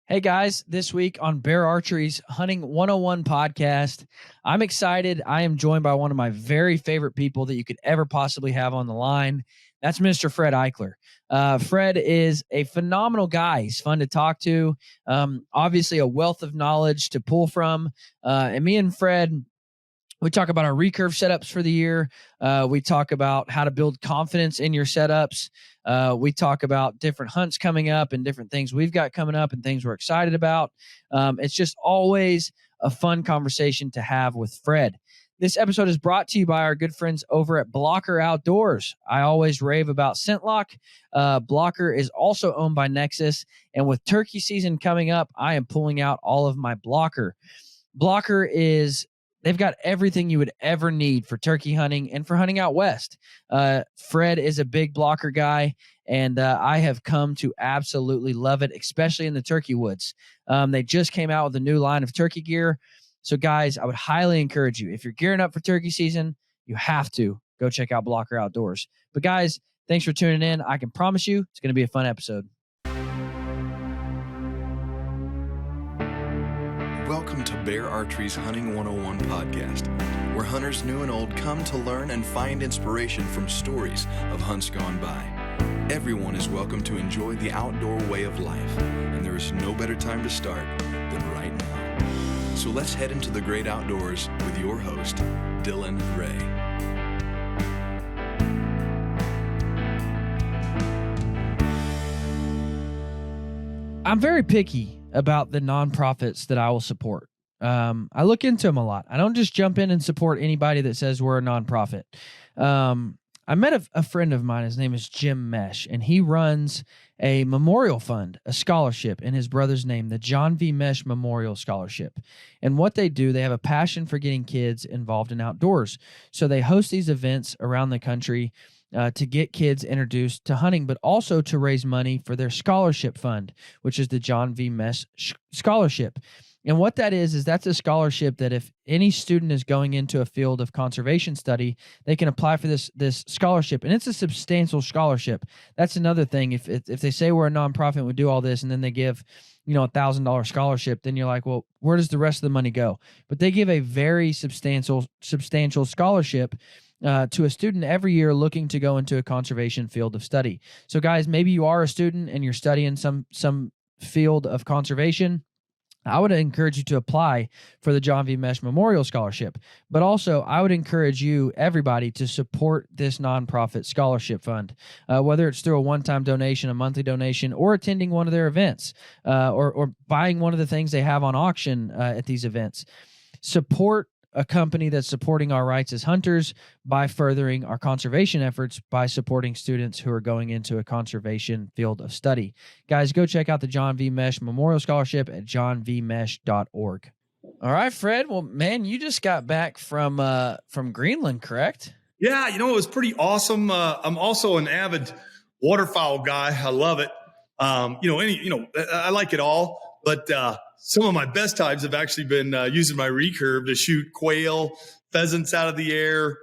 Hey guys, this week on Bear Archery's Hunting 101 podcast, I'm excited. I am joined by one of my very favorite people that you could ever possibly have on the line. That's Mr. Fred Eichler. Fred is a phenomenal guy. He's fun to talk to. Obviously, a wealth of knowledge to pull from. And me and Fred, we talk about our recurve setups for the year. We talk about how to build confidence in your setups. We talk about different hunts coming up and different things we've got coming up and things we're excited about. It's just always a fun conversation to have with Fred. This episode is brought to you by our good friends over at Blocker Outdoors. I always rave about ScentLock. Blocker is also owned by Nexus. And with turkey season coming up, I am pulling out all of my Blocker. Blocker is... They've got everything you would ever need for turkey hunting and for hunting out west. Fred is a big Blocker guy, and I have come to absolutely love it, especially in the turkey woods. They just came out with a new line of turkey gear. So, guys, I would highly encourage you, if you're gearing up for turkey season, you have to go check out Blocker Outdoors. But, guys, thanks for tuning in. I can promise you it's going to be a fun episode. Welcome to Bear Archery's Hunting 101 podcast, where hunters new and old come to learn and find inspiration from stories of hunts gone by. Everyone is welcome to enjoy the outdoor way of life, and there is no better time to start than right now. So let's head into the great outdoors with your host, Dylan Ray. I'm very picky about the nonprofits that I will support. I look into them a lot. I don't just jump in and support anybody that says we're a nonprofit. I met a friend of mine. His name is Jim Mesh, and he runs a memorial fund, a scholarship in his brother's name, the John V. Mesh Memorial Scholarship. And what they do, they have a passion for getting kids involved in outdoors. So they host these events around the country to get kids introduced to hunting, but also to raise money for their scholarship fund, which is the John V. Mesh Scholarship. And what that is that's a scholarship that if any student is going into a field of conservation study, they can apply for this scholarship. And it's a substantial scholarship. That's another thing. If they say we're a nonprofit and we do all this and then they give, $1,000 scholarship, then you're like, well, where does the rest of the money go? But they give a very substantial scholarship to a student every year looking to go into a conservation field of study. So guys, maybe you are a student and you're studying some field of conservation. I would encourage you to apply for the John V. Mesh Memorial Scholarship. But also, I would encourage you, everybody, to support this nonprofit scholarship fund, whether it's through a one-time donation, a monthly donation, or attending one of their events, or buying one of the things they have on auction at these events. Support a company that's supporting our rights as hunters by furthering our conservation efforts by supporting students who are going into a conservation field of study. Guys, go check out the John V. Mesh Memorial Scholarship at johnvmesh.org. All right, Fred. Well, man, you just got back from Greenland, correct? Yeah, it was pretty awesome. I'm also an avid waterfowl guy. I love it. I like it all, but some of my best times have actually been using my recurve to shoot quail, pheasants out of the air,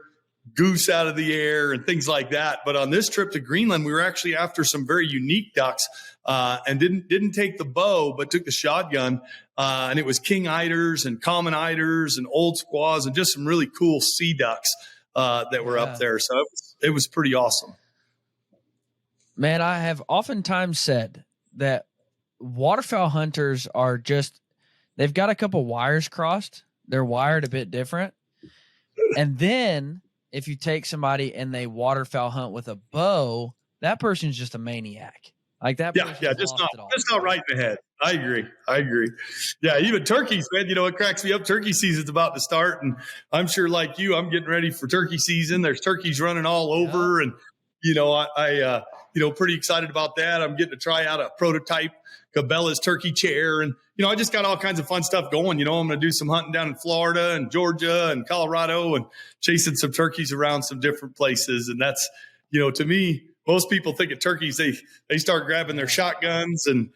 goose out of the air, and things like that. But on this trip to Greenland, we were actually after some very unique ducks and didn't take the bow, but took the shotgun. And it was king eiders and common eiders and old squaws and just some really cool sea ducks that were up there. So it was pretty awesome. Man, I have oftentimes said that waterfowl hunters are they've got a couple wires crossed. They're wired a bit different. And then if you take somebody and they waterfowl hunt with a bow, that person's just a maniac. Like that. Yeah. Just not right in the head. I agree. Yeah. Even turkeys, man, it cracks me up. Turkey season's about to start. And I'm sure like you, I'm getting ready for turkey season. There's turkeys running all over. And, I pretty excited about that. I'm getting to try out a prototype Cabela's turkey chair. And, I just got all kinds of fun stuff going. I'm going to do some hunting down in Florida and Georgia and Colorado and chasing some turkeys around some different places. And that's, to me, most people think of turkeys, they start grabbing their shotguns and,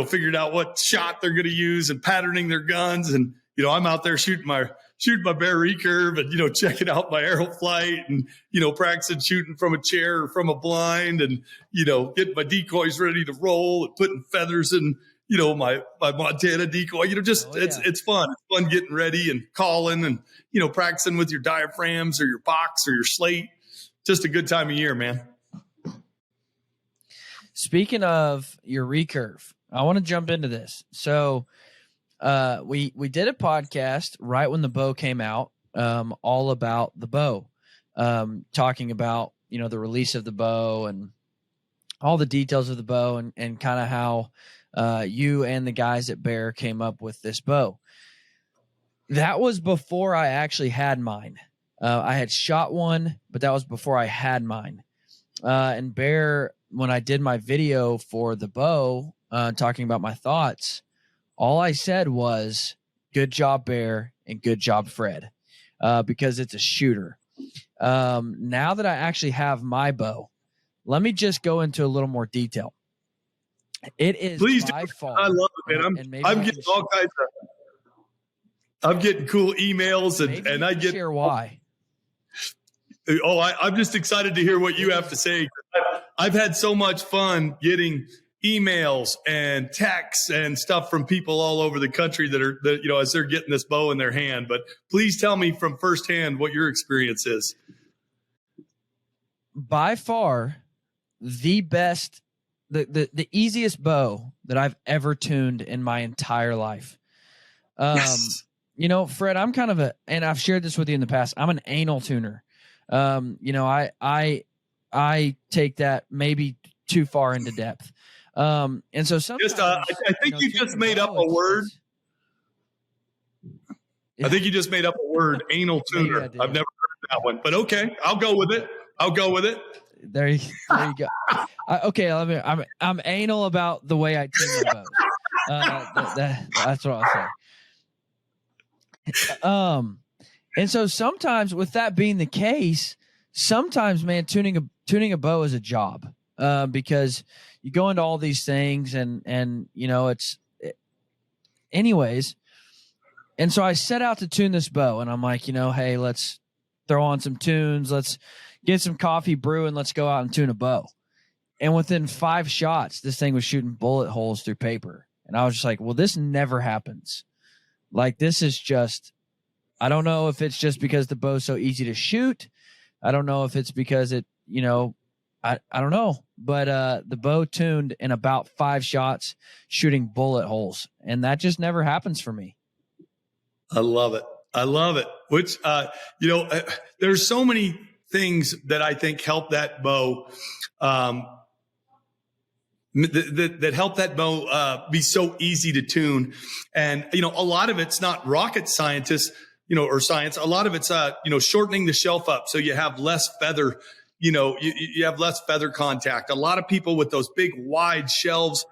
figuring out what shot they're going to use and patterning their guns. And, I'm out there shooting my bear recurve and, checking out my arrow flight and, practicing shooting from a chair or from a blind and, getting my decoys ready to roll and putting feathers my Montana decoy, it's fun. It's fun getting ready and calling and, practicing with your diaphragms or your box or your slate. Just a good time of year, man. Speaking of your recurve, I want to jump into this. So we did a podcast right when the bow came out, all about the bow, talking about, the release of the bow and all the details of the bow and kind of how you and the guys at Bear came up with this bow. That was before I actually had mine. I had shot one, but that was before I had mine. And Bear, when I did my video for the bow, talking about my thoughts, all I said was, good job, Bear, and good job, Fred, because it's a shooter. Now that I actually have my bow, let me just go into a little more detail. It is by far. I love it, man. I'm getting all kinds of. I'm getting cool emails and I get. Share why. Oh, I'm just excited to hear what you have to say. I've had so much fun getting emails and texts and stuff from people all over the country that as they're getting this bow in their hand. But please tell me from firsthand what your experience is. By far, The best, the easiest bow that I've ever tuned in my entire life. Yes. Fred, I'm kind of and I've shared this with you in the past, I'm an anal tuner. I take that maybe too far into depth. And so sometimes, I think you just made up a word. I think you just made up a word, anal tuner. I've never heard that one, but okay, I'll go with it. There you go. Okay, I'm anal about the way I tune my bow. That's what I'll say. And so sometimes, with that being the case, sometimes, man, tuning a bow is a job, because you go into all these things and anyways. And so I set out to tune this bow, and I'm like, hey, let's throw on some tunes. Let's get some coffee brew and let's go out and tune a bow. And within 5 shots, this thing was shooting bullet holes through paper. And I was just like, well, this never happens. Like, this is just, I don't know if it's just because the bow's so easy to shoot. I don't know if it's because it, I don't know. But the bow tuned in about 5 shots shooting bullet holes. And that just never happens for me. I love it. Which, there's so many things that I think help that bow, that help that bow be so easy to tune. And, a lot of it's not rocket scientists, or science. A lot of it's, shortening the shelf up so you have less feather, you have less feather contact. A lot of people with those big wide shelves,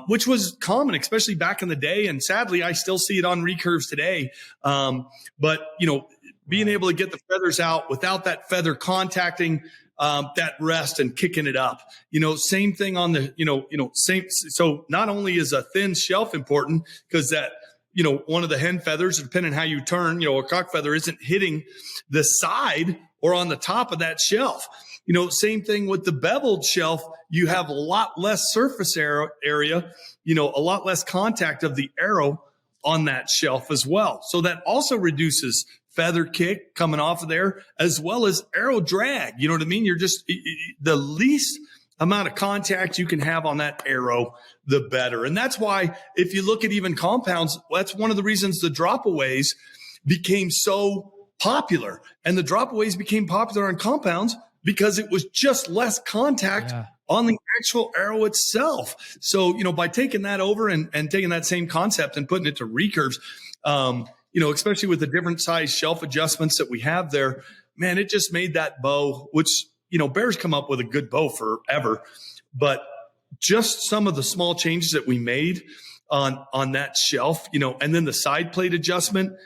which was common, especially back in the day. And sadly, I still see it on recurves today. But, being able to get the feathers out without that feather contacting that rest and kicking it up, same thing on the, same. So not only is a thin shelf important because that, one of the hen feathers, depending on how you turn, a cock feather isn't hitting the side or on the top of that shelf. Same thing with the beveled shelf. You have a lot less surface area, a lot less contact of the arrow on that shelf as well. So that also reduces feather kick coming off of there, as well as arrow drag. You know what I mean? You're just, the least amount of contact you can have on that arrow, the better. And that's why if you look at even compounds, that's one of the reasons the drop-aways became so popular. And the drop-aways became popular on compounds because it was just less contact on the actual arrow itself. So, by taking that over and taking that same concept and putting it to recurves, especially with the different size shelf adjustments that we have there, man, it just made that bow, which, Bear's come up with a good bow forever, but just some of the small changes that we made on that shelf, and then the side plate adjustment,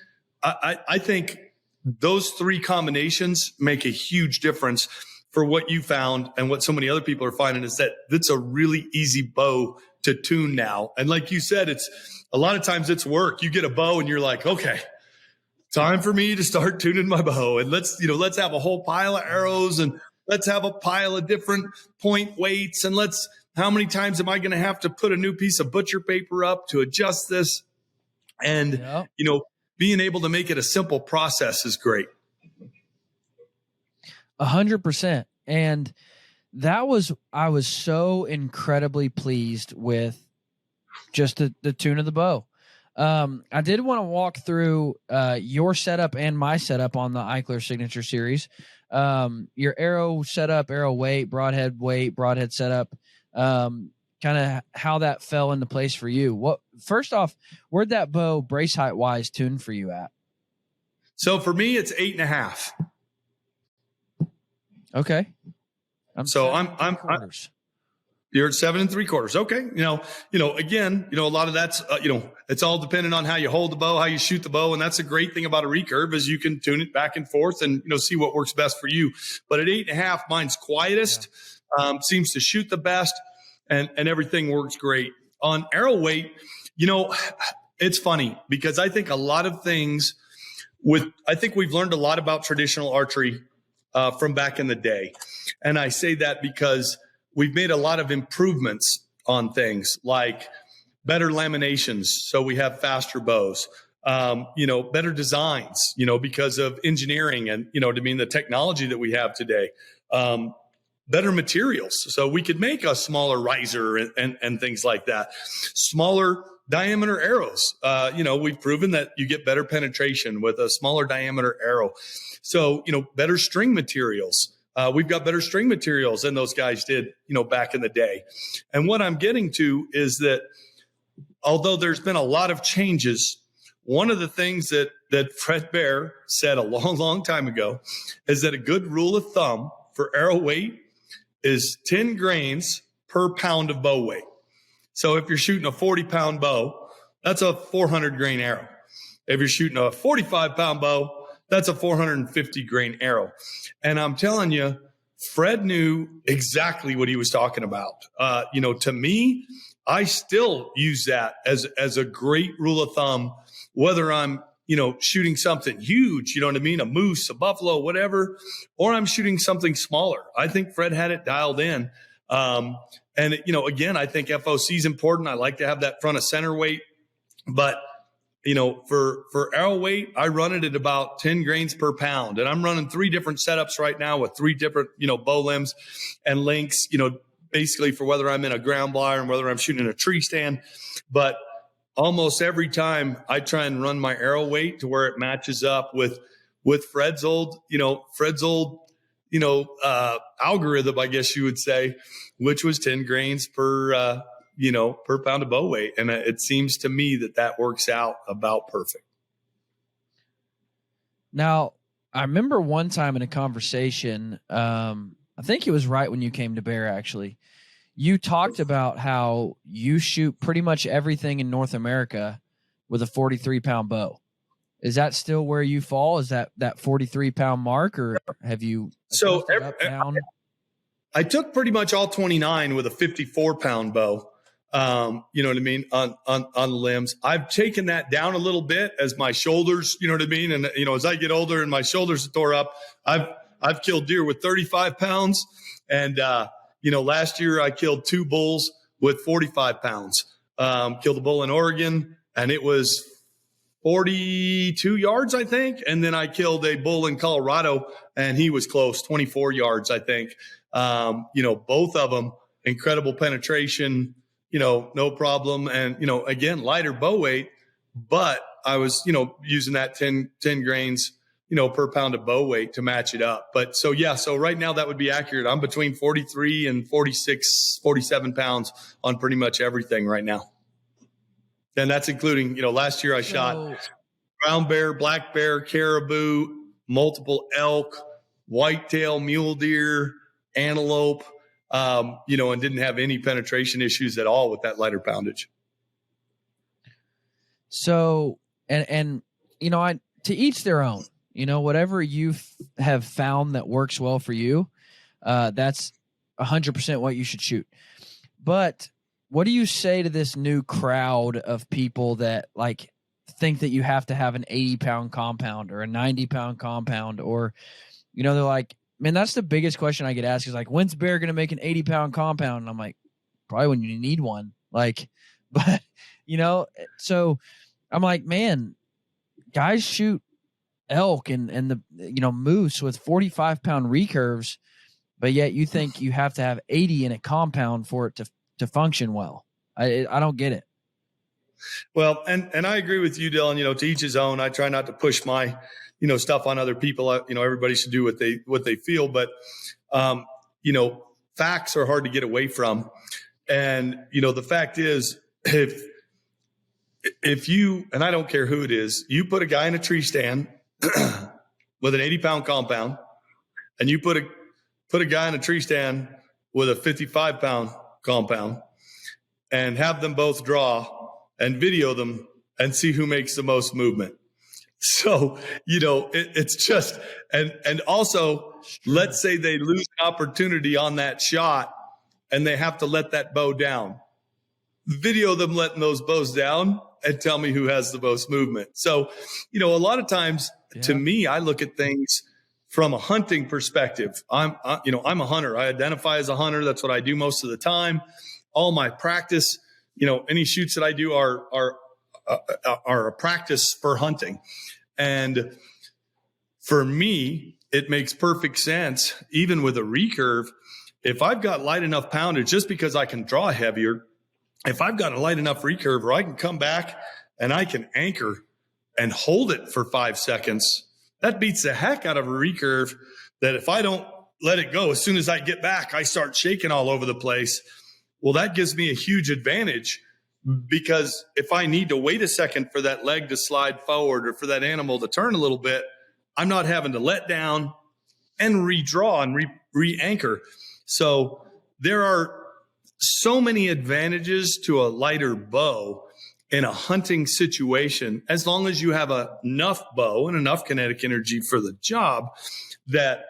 I think those 3 combinations make a huge difference for what you found and what so many other people are finding is that it's a really easy bow to tune now. And like you said, it's a lot of times it's work. You get a bow and you're like, okay, time for me to start tuning my bow. And let's have a whole pile of arrows and let's have a pile of different point weights and let's How many times am I going to have to put a new piece of butcher paper up to adjust this? And, you know, being able to make it a simple process is great. 100%. And I was so incredibly pleased with just the tune of the bow. I did want to walk through your setup and my setup on the Eichler Signature Series. Your arrow setup, arrow weight, broadhead setup, kind of how that fell into place for you. First off, where'd that bow brace height wise tune for you at? So for me, it's 8.5. Okay. I'm you're at 7 3/4. Okay. Again, a lot of that's, it's all dependent on how you hold the bow, how you shoot the bow. And that's a great thing about a recurve is you can tune it back and forth and, see what works best for you. But at 8.5, mine's quietest, seems to shoot the best and everything works great. On arrow weight, it's funny because I think a lot of things I think we've learned a lot about traditional archery from back in the day. And I say that because we've made a lot of improvements on things like better laminations. So we have faster bows, better designs, because of engineering and, the technology that we have today, better materials. So we could make a smaller riser and things like that. Smaller diameter arrows. We've proven that you get better penetration with a smaller diameter arrow. So, better string materials. We've got better string materials than those guys did, back in the day. And what I'm getting to is that although there's been a lot of changes, one of the things that Fred Bear said a long, long time ago is that a good rule of thumb for arrow weight is 10 grains per pound of bow weight. So if you're shooting a 40-pound bow, that's a 400 grain arrow. If you're shooting a 45-pound bow, that's a 450 grain arrow. And I'm telling you, Fred knew exactly what he was talking about. To me, I still use that as a great rule of thumb, whether I'm, shooting something huge, a moose, a buffalo, whatever, or I'm shooting something smaller. I think Fred had it dialed in. Again, I think FOC is important. I like to have that front of center weight, but for arrow weight, I run it at about 10 grains per pound. And I'm running 3 different setups right now with 3 different, bow limbs and links, basically for whether I'm in a ground blind and whether I'm shooting in a tree stand. But almost every time I try and run my arrow weight to where it matches up with Fred's old algorithm, I guess you would say, which was 10 grains per pound of bow weight. And it seems to me that works out about perfect. Now, I remember one time in a conversation, I think it was right when you came to Bear, actually, you talked about how you shoot pretty much everything in North America with a 43-pound bow. Is that still where you fall? Is that 43-pound mark, or have you up, down? I took pretty much all 29 with a 54-pound bow. You know what I mean? On limbs. I've taken that down a little bit as my shoulders, you know what I mean? And, as I get older and my shoulders tore up, I've killed deer with 35 pounds. And, last year I killed 2 bulls with 45 pounds. Killed a bull in Oregon and it was 42 yards, I think. And then I killed a bull in Colorado and he was close, 24 yards, I think. Both of them, incredible penetration, no problem. And, again, lighter bow weight, but I was, using that 10 grains, per pound of bow weight to match it up. But so right now that would be accurate. I'm between 43 and 46, 47 pounds on pretty much everything right now. And that's including, last year I shot brown bear, black bear, caribou, multiple elk, whitetail, mule deer, antelope, and didn't have any penetration issues at all with that lighter poundage. So, and to each their own, whatever you have found that works well for you, that's 100% what you should shoot. But what do you say to this new crowd of people that think that you have to have an 80-pound compound or a 90-pound compound, or, they're like, man, that's the biggest question I get asked is when's Bear going to make an 80-pound compound? And I'm like, probably when you need one. Like, but so I'm like, man, guys shoot elk and the moose with 45-pound recurves, but yet you think you have to have 80 in a compound for it to function well. I don't get it. Well, and I agree with you, Dylan. To each his own. I try not to push my stuff on other people. Everybody should do what they feel, but facts are hard to get away from. And the fact is, if you, and I don't care who it is, you put a guy in a tree stand with an 80-pound compound, and you put a guy in a tree stand with a 55-pound compound, and have them both draw and video them and see who makes the most movement. So, it's just, and also let's say they lose an opportunity on that shot and they have to let that bow down. Video them letting those bows down and tell me who has the most movement. So, a lot of times to me, I look at things from a hunting perspective. I'm a hunter. I identify as a hunter. That's what I do most of the time. All my practice, any shoots that I do are a practice for hunting. And for me, it makes perfect sense, even with a recurve, if I've got light enough poundage, just because I can draw heavier, if I've got a light enough recurve where I can come back and I can anchor and hold it for 5 seconds, that beats the heck out of a recurve that if I don't let it go, as soon as I get back, I start shaking all over the place. Well, that gives me a huge advantage, because if I need to wait a second for that leg to slide forward or for that animal to turn a little bit, I'm not having to let down and redraw and re-anchor. So there are so many advantages to a lighter bow in a hunting situation, as long as you have enough bow and enough kinetic energy for the job, that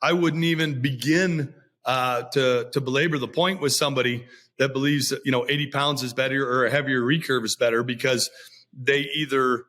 I wouldn't even begin to belabor the point with somebody that believes that 80 pounds is better or a heavier recurve is better, because they either,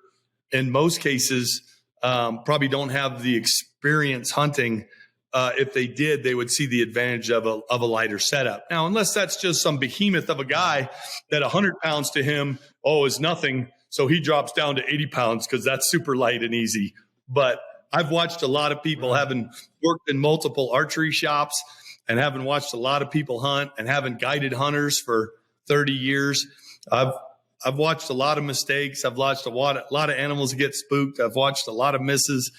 in most cases, probably don't have the experience hunting. If they did, they would see the advantage of a lighter setup. Now, unless that's just some behemoth of a guy that 100 pounds to him, is nothing, so he drops down to 80 pounds because that's super light and easy. But I've watched a lot of people, having worked in multiple archery shops and having watched a lot of people hunt and having guided hunters for 30 years. I've watched a lot of mistakes. I've watched a lot of animals get spooked. I've watched a lot of misses,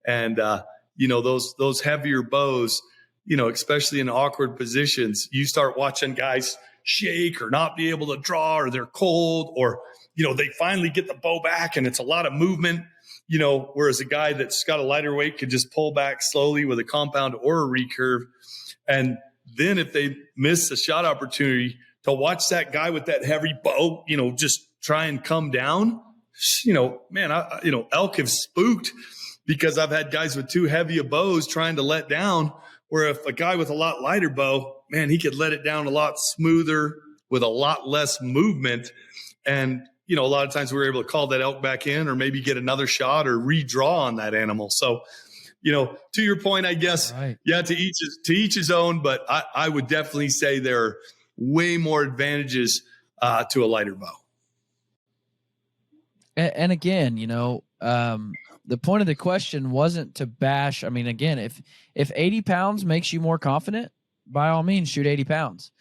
and those heavier bows, especially in awkward positions, you start watching guys shake or not be able to draw, or they're cold, or they finally get the bow back and it's a lot of movement. Whereas a guy that's got a lighter weight could just pull back slowly with a compound or a recurve. And then if they miss a shot opportunity, to watch that guy with that heavy bow, just try and come down, man, elk have spooked, because I've had guys with too heavy of bows trying to let down, where if a guy with a lot lighter bow, man, he could let it down a lot smoother with a lot less movement. And, a lot of times we were able to call that elk back in, or maybe get another shot or redraw on that animal. So, to your point, I guess, right. Yeah, to each his own, but I would definitely say there are way more advantages to a lighter bow. And again, the point of the question wasn't to bash. I mean, again, if 80 pounds makes you more confident, by all means, shoot 80 pounds.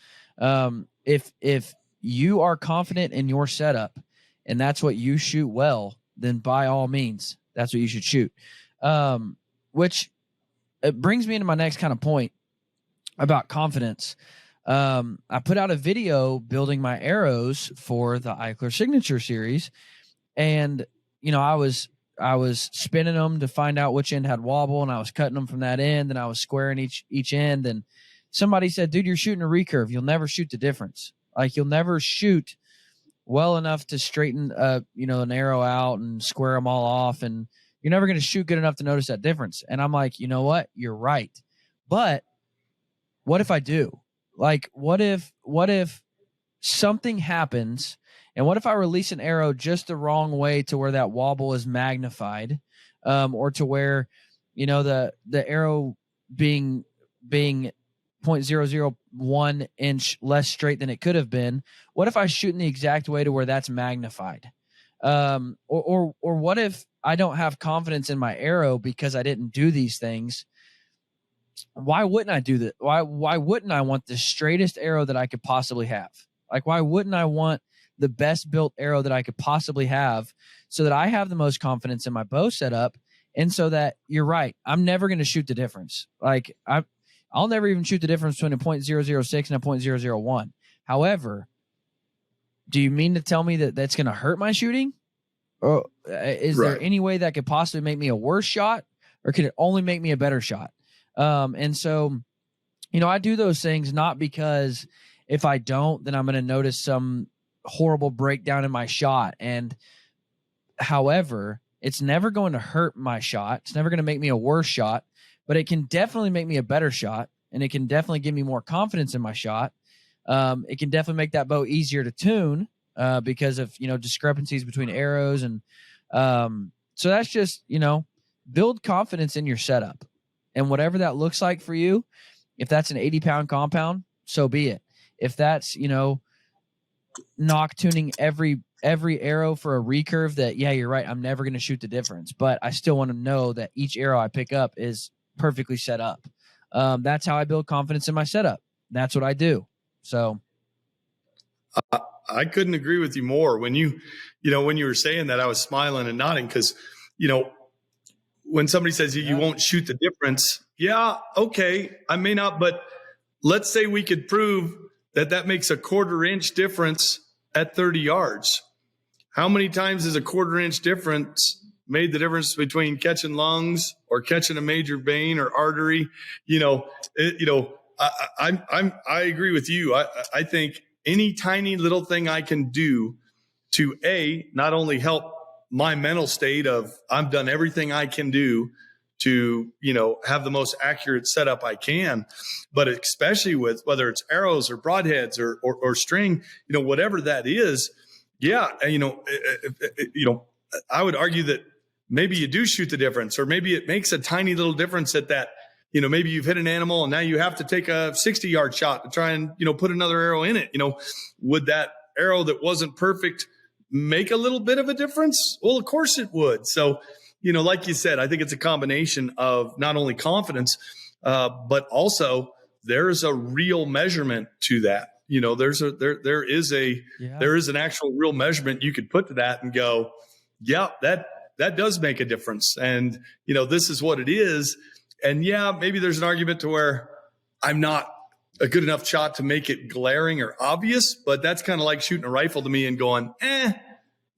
If you are confident in your setup and that's what you shoot well, then by all means, that's what you should shoot. Which it brings me into my next kind of point about confidence. I put out a video building my arrows for the Eichler Signature Series, and I was spinning them to find out which end had wobble, and I was cutting them from that end, and I was squaring each end. And somebody said, "Dude, you're shooting a recurve. You'll never shoot the difference. Like, you'll never shoot well enough to straighten an arrow out and square them all off, and you're never going to shoot good enough to notice that difference." And I'm like, you know what? You're right. But what if I do? Like, what if something happens, and what if I release an arrow just the wrong way to where that wobble is magnified, or to where, the arrow being 0.00 1 inch less straight than it could have been? What if I shoot in the exact way to where that's magnified? Or what if I don't have confidence in my arrow because I didn't do these things? Why wouldn't I do that? Why wouldn't I want the straightest arrow that I could possibly have? Like, why wouldn't I want the best built arrow that I could possibly have so that I have the most confidence in my bow setup? And so that, you're right, I'm never going to shoot the difference. Like, I'll never even shoot the difference between a .006 and a .001. However, do you mean to tell me that that's going to hurt my shooting? Or is there any way that could possibly make me a worse shot, or could it only make me a better shot? And so, I do those things not because if I don't, then I'm going to notice some horrible breakdown in my shot. And however, it's never going to hurt my shot. It's never going to make me a worse shot, but it can definitely make me a better shot. And it can definitely give me more confidence in my shot. It can definitely make that bow easier to tune, because of, discrepancies between arrows. And, so that's just, build confidence in your setup, and whatever that looks like for you. If that's an 80-pound compound, so be it. If that's, knock tuning every arrow for a recurve, that, yeah, you're right, I'm never going to shoot the difference, but I still want to know that each arrow I pick up is perfectly set up. That's how I build confidence in my setup. That's what I do. So I couldn't agree with you more. When you were saying that, I was smiling and nodding because, when somebody says you won't shoot the difference, yeah, okay, I may not, but let's say we could prove that makes a 1/4 inch difference at 30 yards. How many times has a 1/4 inch difference made the difference between catching lungs or catching a major vein or artery? I agree with you. I think any tiny little thing I can do to not only help my mental state of I've done everything I can do to, have the most accurate setup I can, but especially with whether it's arrows or broadheads or string, whatever that is. Yeah. I would argue that maybe you do shoot the difference, or maybe it makes a tiny little difference at that. Maybe you've hit an animal and now you have to take a 60-yard shot to try and, put another arrow in it. Would that arrow that wasn't perfect make a little bit of a difference? Well, of course it would. So, like you said, I think it's a combination of not only confidence, but also there's a real measurement to that. There is an actual real measurement you could put to that and go, yeah, that does make a difference. And, this is what it is. And yeah, maybe there's an argument to where I'm not a good enough shot to make it glaring or obvious, but that's kind of like shooting a rifle to me and going, a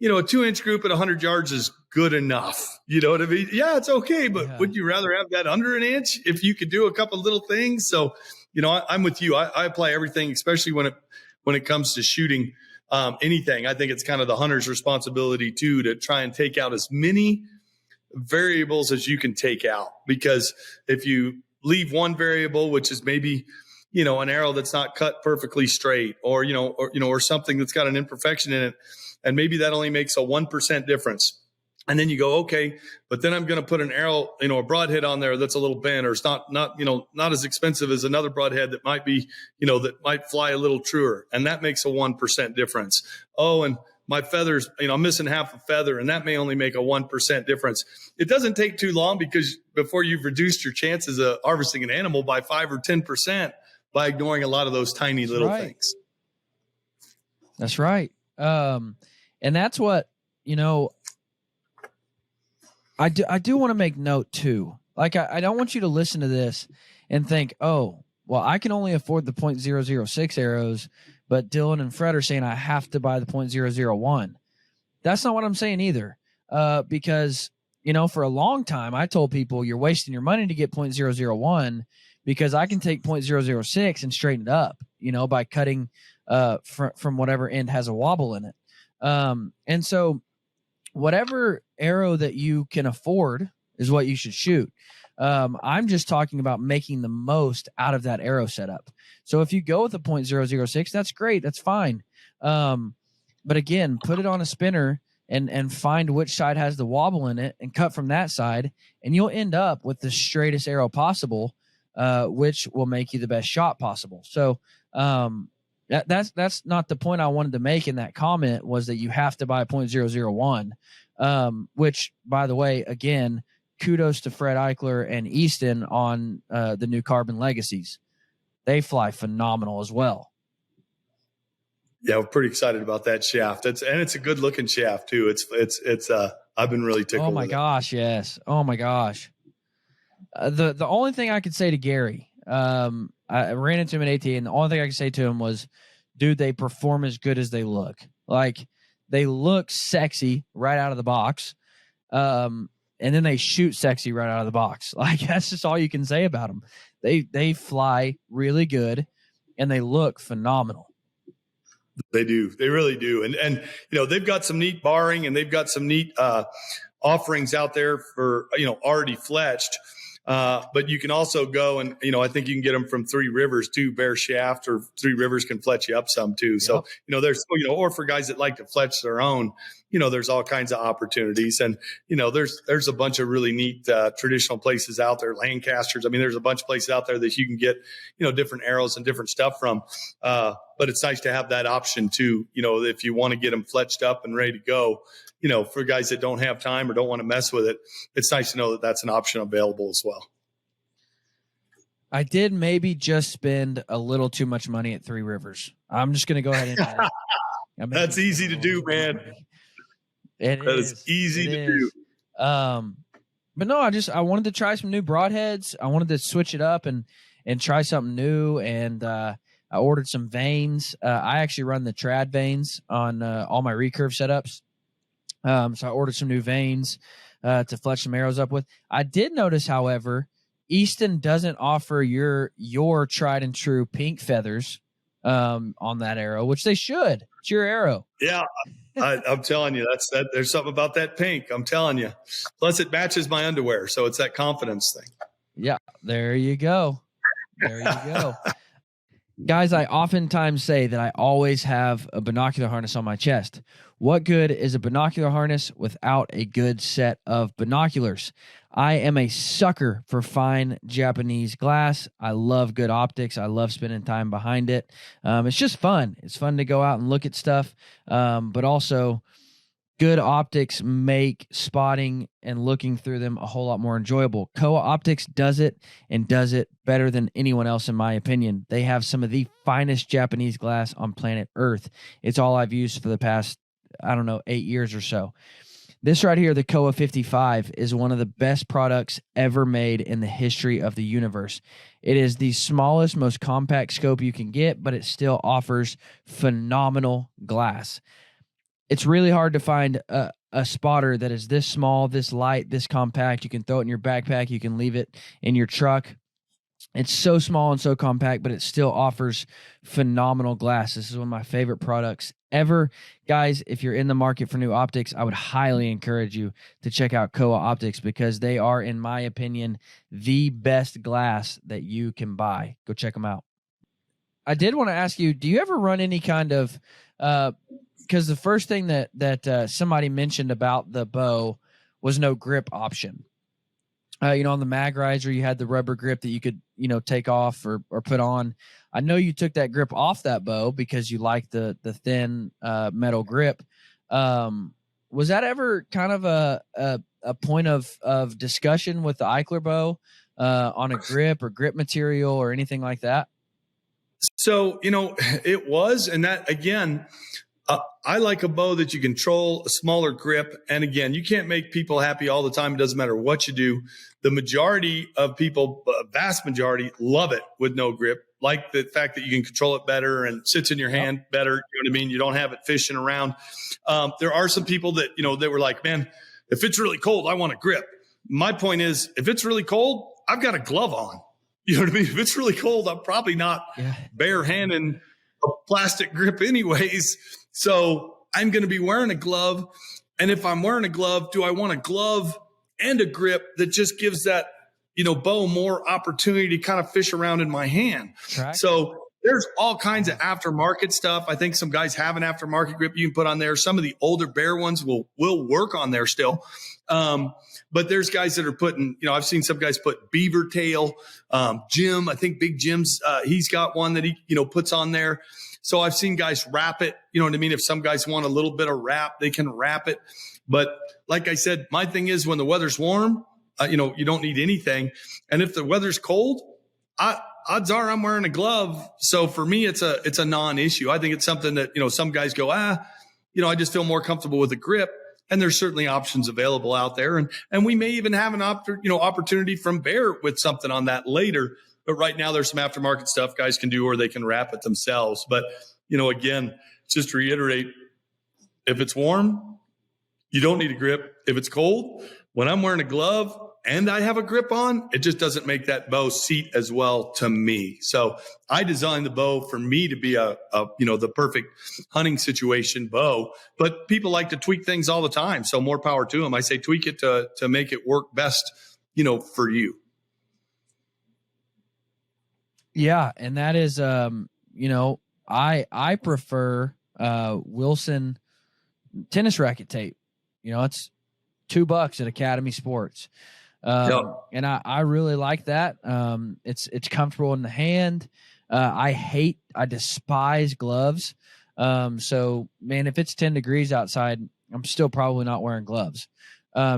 2-inch group at 100 yards is good enough. You know what I mean? Yeah, it's okay. But would you rather have that under an inch if you could do a couple little things? So, I'm with you. I apply everything, especially when it comes to shooting anything. I think it's kind of the hunter's responsibility too, to try and take out as many variables as you can take out, because if you leave one variable, which is maybe, an arrow that's not cut perfectly straight, or something that's got an imperfection in it, and maybe that only makes a 1% difference. And then you go, okay, but then I'm going to put an arrow, a broadhead on there that's a little bent, or it's not as expensive as another broadhead that might be, that might fly a little truer. And that makes a 1% difference. Oh, and my feathers, I'm missing half a feather, and that may only make a 1% difference. It doesn't take too long before you've reduced your chances of harvesting an animal by 5 or 10% by ignoring a lot of those tiny little things. That's right. And that's what, I do want to make note too. Like, I don't want you to listen to this and think, oh, well, I can only afford the .006 arrows, but Dylan and Fred are saying I have to buy the .001. That's not what I'm saying either. Because, for a long time, I told people you're wasting your money to get .001 because I can take .006 and straighten it up, by cutting from whatever end has a wobble in it. And so whatever arrow that you can afford is what you should shoot. I'm just talking about making the most out of that arrow setup. So if you go with a .006, that's great. That's fine. But again, put it on a spinner and find which side has the wobble in it and cut from that side, and you'll end up with the straightest arrow possible. which will make you the best shot possible. So that's not the point I wanted to make in that comment, was that you have to buy 0.001, which, by the way, again, kudos to Fred Eichler and Easton on the new Carbon Legacies. They fly phenomenal as well. Yeah, we're pretty excited about that shaft. It's a good looking shaft too. It's I've been really tickled. Oh my gosh, yes. Oh my gosh. The only thing I could say to Gary, I ran into him at ATA, and the only thing I could say to him was, dude, they perform as good as they look. Like, they look sexy right out of the box. And then they shoot sexy right out of the box. Like, that's just all you can say about them. They fly really good, and they look phenomenal. They do. They really do. And they've got some neat barring, and they've got some neat offerings out there for, already fletched. But you can also go and, I think you can get them from Three Rivers too, bare shaft, or Three Rivers can fletch you up some too. Yep. So, there's, or for guys that like to fletch their own, there's all kinds of opportunities. And, there's a bunch of really neat traditional places out there, Lancasters. I mean, there's a bunch of places out there that you can get, different arrows and different stuff from. But it's nice to have that option too, if you want to get them fletched up and ready to go. For guys that don't have time or don't want to mess with it, it's nice to know that that's an option available as well. I did maybe just spend a little too much money at Three Rivers. I'm just going to go ahead and add it. That's easy to do, man. That is easy to do. But no, I wanted to try some new broadheads. I wanted to switch it up and try something new. And I ordered some vanes. I actually run the trad vanes on all my recurve setups. So I ordered some new vanes to fletch some arrows up with. I did notice, however, Easton doesn't offer your tried and true pink feathers on that arrow, which they should. It's your arrow. Yeah, I'm telling you, there's something about that pink. I'm telling you. Plus, it matches my underwear, so it's that confidence thing. Yeah, there you go. There you go. Guys, I oftentimes say that I always have a binocular harness on my chest. What good is a binocular harness without a good set of binoculars? I am a sucker for fine Japanese glass. I love good optics. I love spending time behind it. It's just fun. It's fun to go out and look at stuff, but also good optics make spotting and looking through them a whole lot more enjoyable. KOA Optics does it, and does it better than anyone else, in my opinion. They have some of the finest Japanese glass on planet Earth. It's all I've used for the past, 8 years or so. This right here, the KOA 55, is one of the best products ever made in the history of the universe. It is the smallest, most compact scope you can get, but it still offers phenomenal glass. It's really hard to find a spotter that is this small, this light, this compact. You can throw it in your backpack. You can leave it in your truck. It's so small and so compact, but it still offers phenomenal glass. This is one of my favorite products ever. Guys, if you're in the market for new optics, I would highly encourage you to check out KOA Optics, because they are, in my opinion, the best glass that you can buy. Go check them out. I did want to ask you, do you ever run any kind of because the first thing that somebody mentioned about the bow was no grip option. On the mag riser, you had the rubber grip that you could, take off or put on. I know you took that grip off that bow because you like the thin metal grip. Was that ever kind of a point of discussion with the Eichler bow on a grip or grip material or anything like that? So, it was, and that, again, I like a bow that you control, a smaller grip. And again, you can't make people happy all the time. It doesn't matter what you do. The majority of people, vast majority, love it with no grip. Like the fact that you can control it better and sits in your hand better. You know what I mean? You don't have it fishing around. There are some people that, they were like, man, if it's really cold, I want a grip. My point is, if it's really cold, I've got a glove on. You know what I mean? If it's really cold, I'm probably not bare-handing a plastic grip anyways. So I'm going to be wearing a glove. And if I'm wearing a glove, do I want a glove and a grip that just gives that, bow more opportunity to kind of fish around in my hand? Right. So there's all kinds of aftermarket stuff. I think some guys have an aftermarket grip you can put on there. Some of the older Bear ones will work on there still. But there's guys that are putting, I've seen some guys put beaver tail. Jim, I think Big Jim's, he's got one that he, puts on there. So I've seen guys wrap it. You know what I mean? If some guys want a little bit of wrap, they can wrap it. But like I said, my thing is when the weather's warm, you don't need anything. And if the weather's cold, odds are I'm wearing a glove. So for me, it's a non-issue. I think it's something that, some guys go, I just feel more comfortable with a grip. And there's certainly options available out there. And we may even have an opportunity from Bear with something on that later. But right now there's some aftermarket stuff guys can do, or they can wrap it themselves. But, again, just to reiterate, if it's warm, you don't need a grip. If it's cold, when I'm wearing a glove and I have a grip on, it just doesn't make that bow seat as well to me. So I designed the bow for me to be the perfect hunting situation bow, but people like to tweak things all the time. So more power to them. I say tweak it to make it work best, for you. Yeah. And that is, I prefer Wilson tennis racket tape. It's $2 at Academy Sports. And I really like that. It's comfortable in the hand. I despise gloves. So man, if it's 10 degrees outside, I'm still probably not wearing gloves.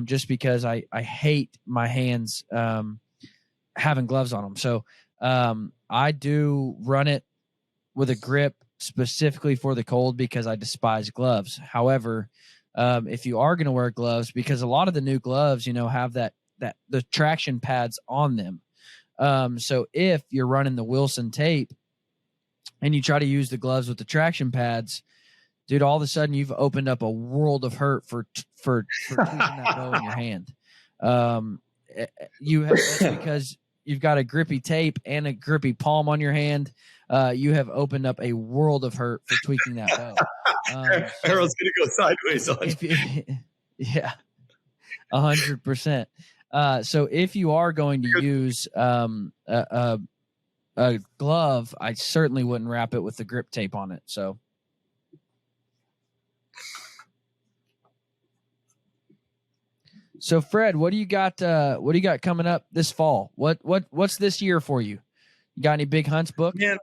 Just because I hate my hands, having gloves on them. So, I do run it with a grip specifically for the cold because I despise gloves. However, if you are going to wear gloves, because a lot of the new gloves, have the traction pads on them. So if you're running the Wilson tape and you try to use the gloves with the traction pads, dude, all of a sudden you've opened up a world of hurt for tweaking that bow in your hand. That's because you've got a grippy tape and a grippy palm on your hand. You have opened up a world of hurt for tweaking that bow. Arrow's going to go sideways on you. Yeah, 100%. So if you are going to use a glove, I certainly wouldn't wrap it with the grip tape on it. So Fred, what do you got coming up this fall? What's this year for you? You got any big hunts booked? Man,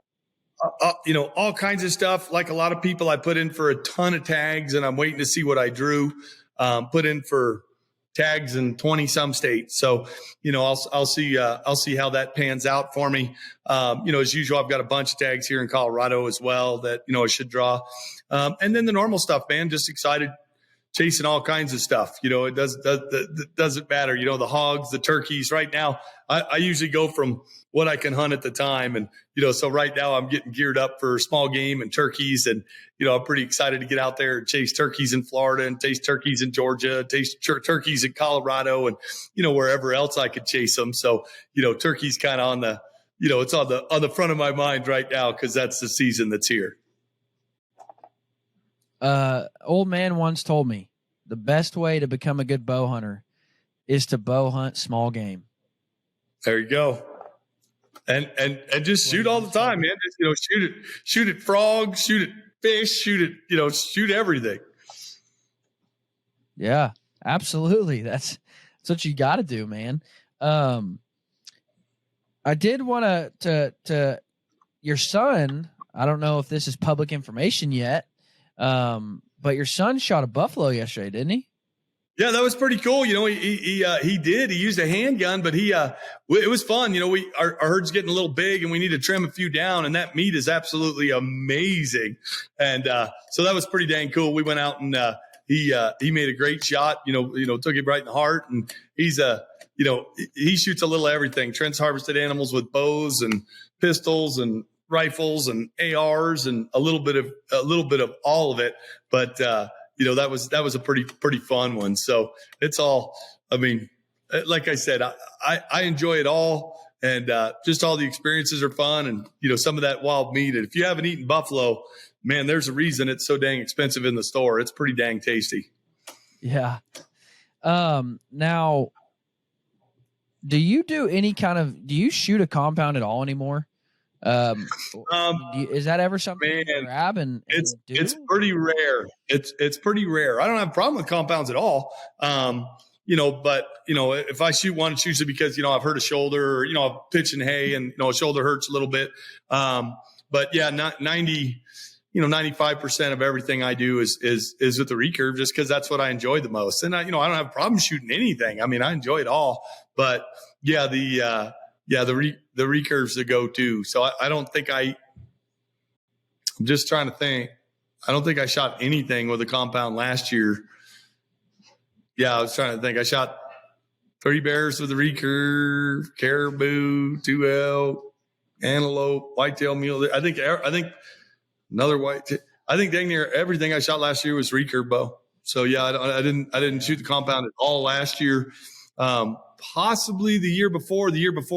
all kinds of stuff. Like a lot of people, I put in for a ton of tags, and I'm waiting to see what I drew. Put in for tags in 20 some states. So, I'll see how that pans out for me. As usual, I've got a bunch of tags here in Colorado as well that, I should draw. And then the normal stuff, man, just excited, chasing all kinds of stuff. It doesn't matter. The hogs, the turkeys. Right now, I usually go from what I can hunt at the time. And, so right now I'm getting geared up for small game and turkeys. And, I'm pretty excited to get out there and chase turkeys in Florida and chase turkeys in Georgia, chase turkeys in Colorado and, wherever else I could chase them. So, turkey's kind of on the, it's on the front of my mind right now because that's the season that's here. Old man once told me the best way to become a good bow hunter is to bow hunt small game. There you go. And just shoot all the time, man. Just, shoot at frogs, shoot at fish, shoot everything. Yeah, absolutely. That's what you got to do, man. I did want to your son. I don't know if this is public information yet. But your son shot a buffalo yesterday, didn't he? Yeah, that was pretty cool. He did. He used a handgun, but it was fun. Our herd's getting a little big and we need to trim a few down, and that meat is absolutely amazing. And so that was pretty dang cool. We went out and he made a great shot. Took it right in the heart, and he's he shoots a little everything. Trent's harvested animals with bows and pistols and rifles and ARs and a little bit of all of it. But, that was a pretty fun one. So it's all, like I said, I enjoy it all, and just all the experiences are fun, and, some of that wild meat. And if you haven't eaten buffalo, man, there's a reason it's so dang expensive in the store. It's pretty dang tasty. Yeah. Now, do you do any do you shoot a compound at all anymore? Is that ever something you grab and do? It's pretty rare. It's pretty rare. I don't have a problem with compounds at all. But if I shoot one, it's usually because, I've hurt a shoulder or, I'm pitching hay and, a shoulder hurts a little bit. But yeah, 95% of everything I do is with the recurve, just because that's what I enjoy the most. And I don't have a problem shooting anything. I mean, I enjoy it all, but yeah, the recurve's the go-to. So I don't think I'm just trying to think. I don't think I shot anything with a compound last year. Yeah, I was trying to think. I shot 30 bears with a recurve, caribou, 2L, antelope, whitetail mule. I think another I think dang near everything I shot last year was recurve bow. So yeah, I didn't shoot the compound at all last year. Possibly the year before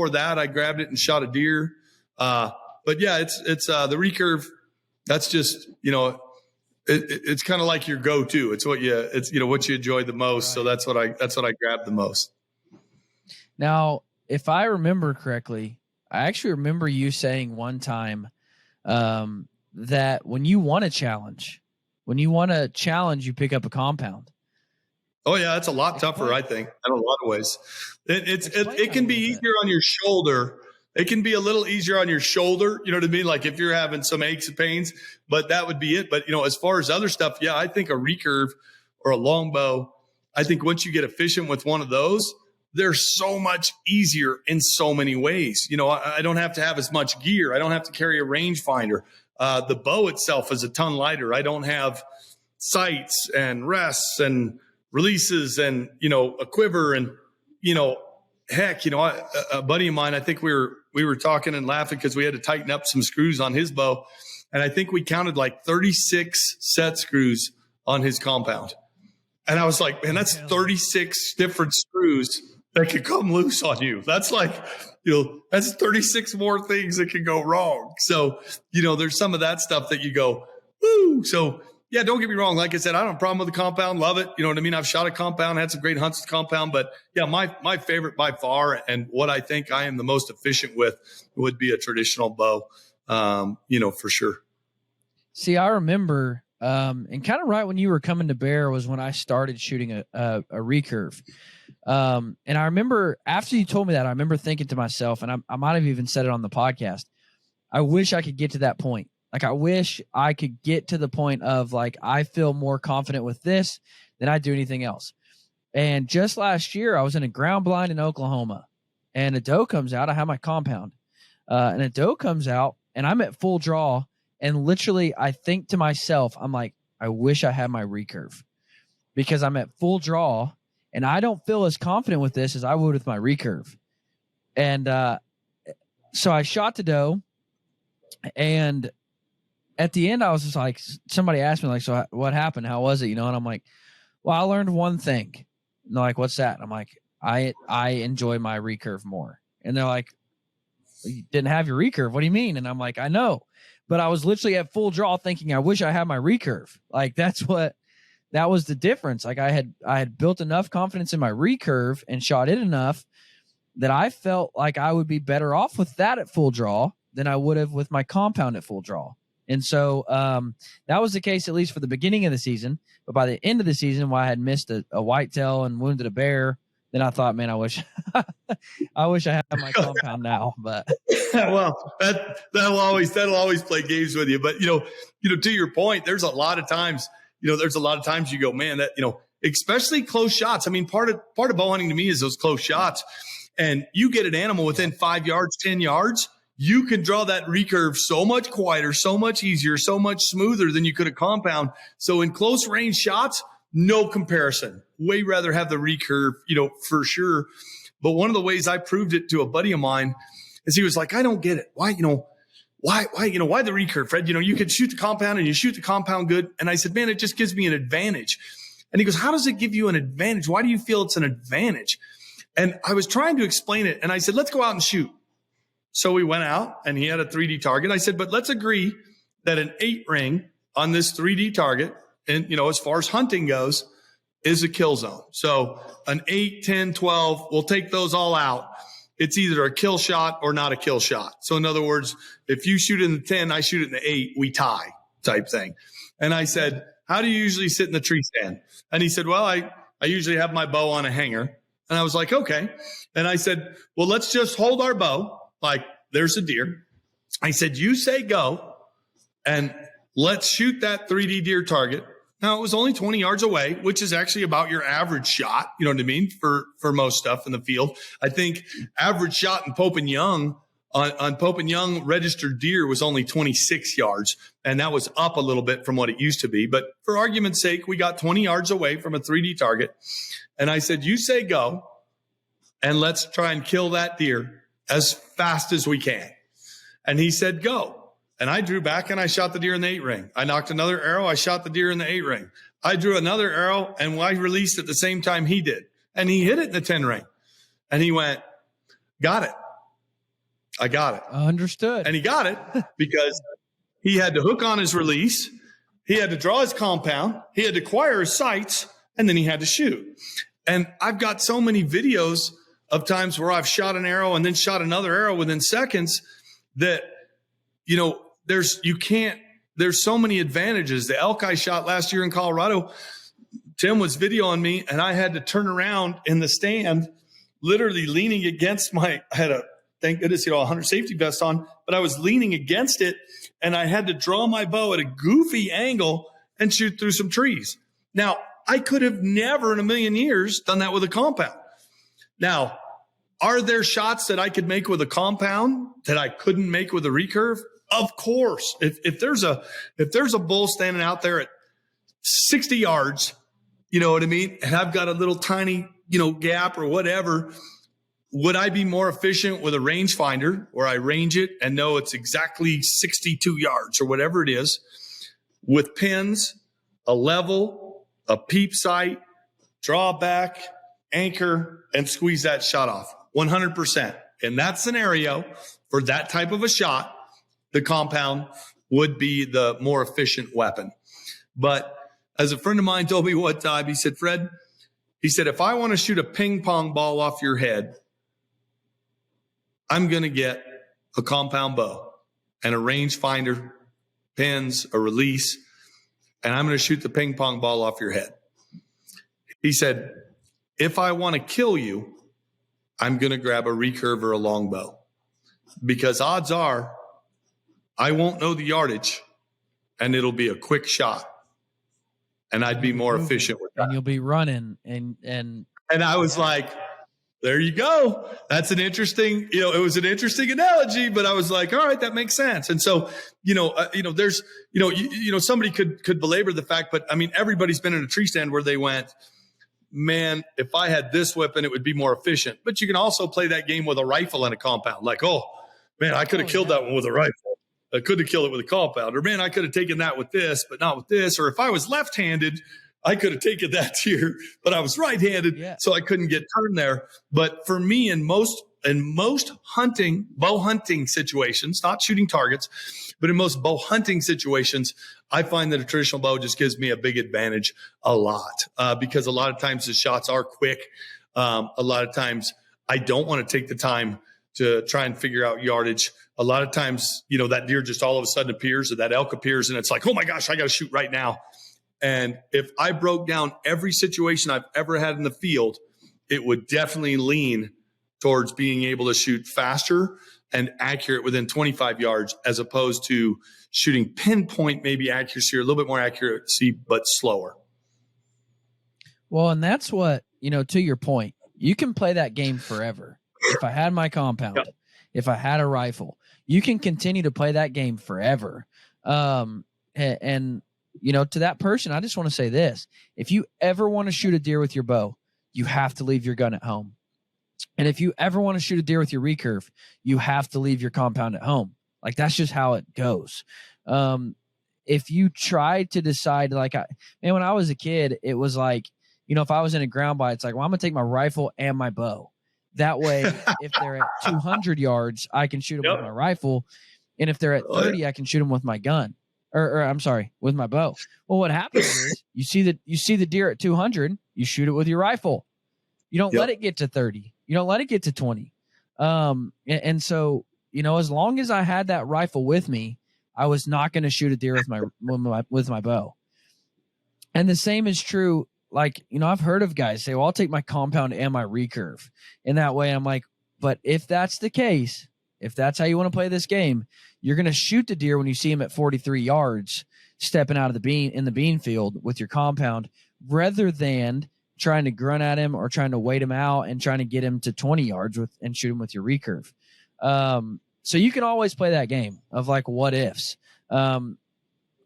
that, I grabbed it and shot a deer. But yeah, it's the recurve. That's just, it's kind of like your go-to. It's what you enjoy the most. Right. So that's what I grabbed the most. Now, if I remember correctly, I actually remember you saying one time, that when you want to challenge, you pick up a compound. Oh yeah, it's a lot tougher, I think, in a lot of ways. It can be easier on your shoulder. It can be a little easier on your shoulder. You know what I mean? Like if you're having some aches and pains, but that would be it. But as far as other stuff, yeah, I think a recurve or a longbow, I think once you get efficient with one of those, they're so much easier in so many ways. I don't have to have as much gear. I don't have to carry a rangefinder. The bow itself is a ton lighter. I don't have sights and rests and releases and, a quiver and, heck, a buddy of mine, I think we were talking and laughing because we had to tighten up some screws on his bow. And I think we counted like 36 set screws on his compound. And I was like, man, that's 36 different screws that could come loose on you. That's like, that's 36 more things that could go wrong. So, there's some of that stuff that you go, woo. So yeah, don't get me wrong. Like I said, I don't have a problem with the compound. Love it. You know what I mean? I've shot a compound, had some great hunts with compound, but yeah, my favorite by far and what I think I am the most efficient with would be a traditional bow, for sure. See, I remember, and kind of right when you were coming to bear was when I started shooting a recurve. And I remember after you told me that, I remember thinking to myself, and I might have even said it on the podcast, I wish I could get to that point. Like, I wish I could get to the point of like, I feel more confident with this than I do anything else. And just last year, I was in a ground blind in Oklahoma and a doe comes out. I have my compound, and a doe comes out and I'm at full draw. And literally I think to myself, I'm like, I wish I had my recurve because I'm at full draw and I don't feel as confident with this as I would with my recurve. And, so I shot the doe, and at the end, I was just like, somebody asked me like, so what happened? How was it? And I'm like, well, I learned one thing. And they're like, what's that? And I'm like, I enjoy my recurve more. And they're like, you didn't have your recurve. What do you mean? And I'm like, I know, but I was literally at full draw thinking, I wish I had my recurve. Like that was the difference. Like I had built enough confidence in my recurve and shot it enough that I felt like I would be better off with that at full draw than I would have with my compound at full draw. And so that was the case, at least for the beginning of the season. But by the end of the season, while I had missed a whitetail and wounded a bear, then I thought, man, I wish I had my compound now. But well, that'll always play games with you. But to your point, there's a lot of times, you go, man, that especially close shots. I mean, part of bow hunting to me is those close shots, and you get an animal within 5 yards, 10 yards. You can draw that recurve so much quieter, so much easier, so much smoother than you could a compound. So in close range shots, no comparison. Way rather have the recurve, for sure. But one of the ways I proved it to a buddy of mine is he was like, I don't get it. Why the recurve, Fred? You can shoot the compound and you shoot the compound good. And I said, man, it just gives me an advantage. And he goes, how does it give you an advantage? Why do you feel it's an advantage? And I was trying to explain it. And I said, let's go out and shoot. So we went out and he had a 3D target. I said, but let's agree that an 8 ring on this 3D target, and, as far as hunting goes, is a kill zone. So an 8, 10, 12, we'll take those all out. it's either a kill shot or not a kill shot. So in other words, if you shoot in the 10, I shoot it in the 8, we tie type thing. And I said, how do you usually sit in the tree stand? And he said, well, I usually have my bow on a hanger. And I was like, okay. And I said, well, let's just hold our bow. Like, there's a deer. I said, you say go, and let's shoot that 3D deer target. Now, it was only 20 yards away, which is actually about your average shot, you know what I mean, for most stuff in the field. I think average shot in Pope and Young, on Pope and Young registered deer was only 26 yards, and that was up a little bit from what it used to be. But for argument's sake, we got 20 yards away from a 3D target. And I said, you say go, and let's try and kill that deer as fast as we can. And he said, go. And I drew back and I shot the deer in the 8 ring. I knocked another arrow. I shot the deer in the 8 ring. I drew another arrow and I released at the same time he did. And he hit it in the 10 ring. And he went, got it. I got it. Understood. And he got it because he had to hook on his release. He had to draw his compound. He had to acquire his sights, and then he had to shoot. And I've got so many videos of times where I've shot an arrow and then shot another arrow within seconds that, you know, there's so many advantages. The elk I shot last year in Colorado, Tim was videoing me, and I had to turn around in the stand, literally leaning against I had a, thank goodness, a hunter safety vest on, but I was leaning against it, and I had to draw my bow at a goofy angle and shoot through some trees. Now, I could have never in a million years done that with a compound. Now, are there shots that I could make with a compound that I couldn't make with a recurve? Of course. If there's a bull standing out there at 60 yards, you know what I mean, and I've got a little tiny, gap or whatever, would I be more efficient with a rangefinder where I range it and know it's exactly 62 yards or whatever it is, with pins, a level, a peep sight, draw back, anchor, and squeeze that shot off? 100%. In that scenario, for that type of a shot, the compound would be the more efficient weapon. But as a friend of mine told me one time, he said, Fred, he said, if I want to shoot a ping pong ball off your head, I'm going to get a compound bow and a rangefinder, pins, a release, and I'm going to shoot the ping pong ball off your head. He said, if I want to kill you, I'm going to grab a recurve or a longbow, because odds are I won't know the yardage and it'll be a quick shot, and I'd be more efficient with that. And you'll be running and I was like, there you go. That's an interesting, it was an interesting analogy, but I was like, all right, that makes sense. And so, there's, somebody could belabor the fact, but I mean, everybody's been in a tree stand where they went, man, if I had this weapon, it would be more efficient. But you can also play that game with a rifle and a compound. Like, oh man, I could have killed that one with a rifle. I could have killed it with a compound. Or man, I could have taken that with this, but not with this. Or if I was left-handed, I could have taken that deer, but I was right-handed, so I couldn't get turned there. But for me, in most hunting, bow hunting situations, not shooting targets, but in most bow hunting situations, I find that a traditional bow just gives me a big advantage a lot, because a lot of times the shots are quick. A lot of times I don't want to take the time to try and figure out yardage. A lot of times, that deer just all of a sudden appears, or that elk appears, and it's like, oh my gosh, I got to shoot right now. And if I broke down every situation I've ever had in the field, it would definitely lean towards being able to shoot faster and accurate within 25 yards, as opposed to shooting pinpoint, maybe accuracy, or a little bit more accuracy, but slower. Well, and that's what, to your point, you can play that game forever. If I had my compound, if I had a rifle, you can continue to play that game forever. And to that person, I just want to say this. If you ever want to shoot a deer with your bow, you have to leave your gun at home. And if you ever want to shoot a deer with your recurve, you have to leave your compound at home. Like, that's just how it goes. If you try to decide, when I was a kid, it was like, if I was in a ground buy, it's like, well, I'm going to take my rifle and my bow. That way, if they're at 200 yards, I can shoot them with my rifle. And if they're at 30, I can shoot them with my gun. Or I'm sorry, with my bow. Well, what happens is you see the deer at 200, you shoot it with your rifle. You don't let it get to 30. You don't let it get to 20. And so, as long as I had that rifle with me, I was not going to shoot a deer with my bow. And the same is true. Like, I've heard of guys say, well, I'll take my compound and my recurve. And that way I'm like, but if that's the case, if that's how you want to play this game, you're going to shoot the deer when you see him at 43 yards, stepping out of the bean field with your compound, rather than trying to grunt at him or trying to wait him out and trying to get him to 20 yards and shoot him with your recurve. So you can always play that game of like what ifs.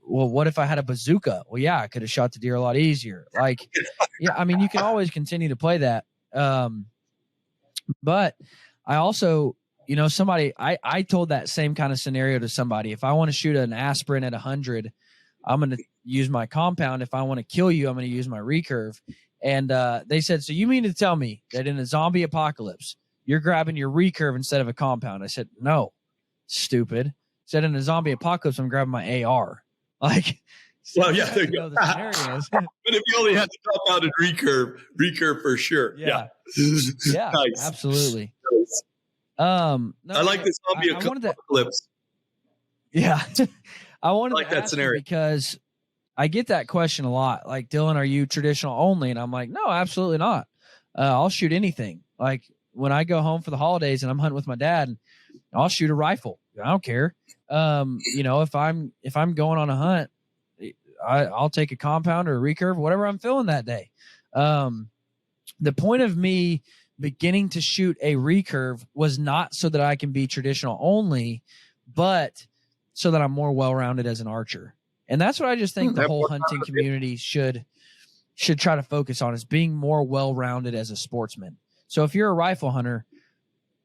Well, what if I had a bazooka? Well, yeah, I could have shot the deer a lot easier. Like, yeah, I mean, you can always continue to play that. But I also, I told that same kind of scenario to somebody. If I want to shoot an aspirin at 100, I'm going to use my compound. If I want to kill you, I'm going to use my recurve. And they said, so you mean to tell me that in a zombie apocalypse, you're grabbing your recurve instead of a compound? I said, no, stupid. I said, in a zombie apocalypse, I'm grabbing my AR. Like, well, yeah, there you go. But if you only had the compounded recurve for sure. Yeah. Nice. Absolutely. Nice. No, I like this zombie apocalypse. Yeah. I wanted like to that ask scenario because I get that question a lot. Like, Dylan, are you traditional only? And I'm like, no, absolutely not. I'll shoot anything. Like, when I go home for the holidays and I'm hunting with my dad, I'll shoot a rifle. I don't care. If I'm going on a hunt, I'll take a compound or a recurve, whatever I'm feeling that day. The point of me beginning to shoot a recurve was not so that I can be traditional only, but so that I'm more well-rounded as an archer. And that's what I just think the whole hunting community should try to focus on, is being more well-rounded as a sportsman. So if you're a rifle hunter,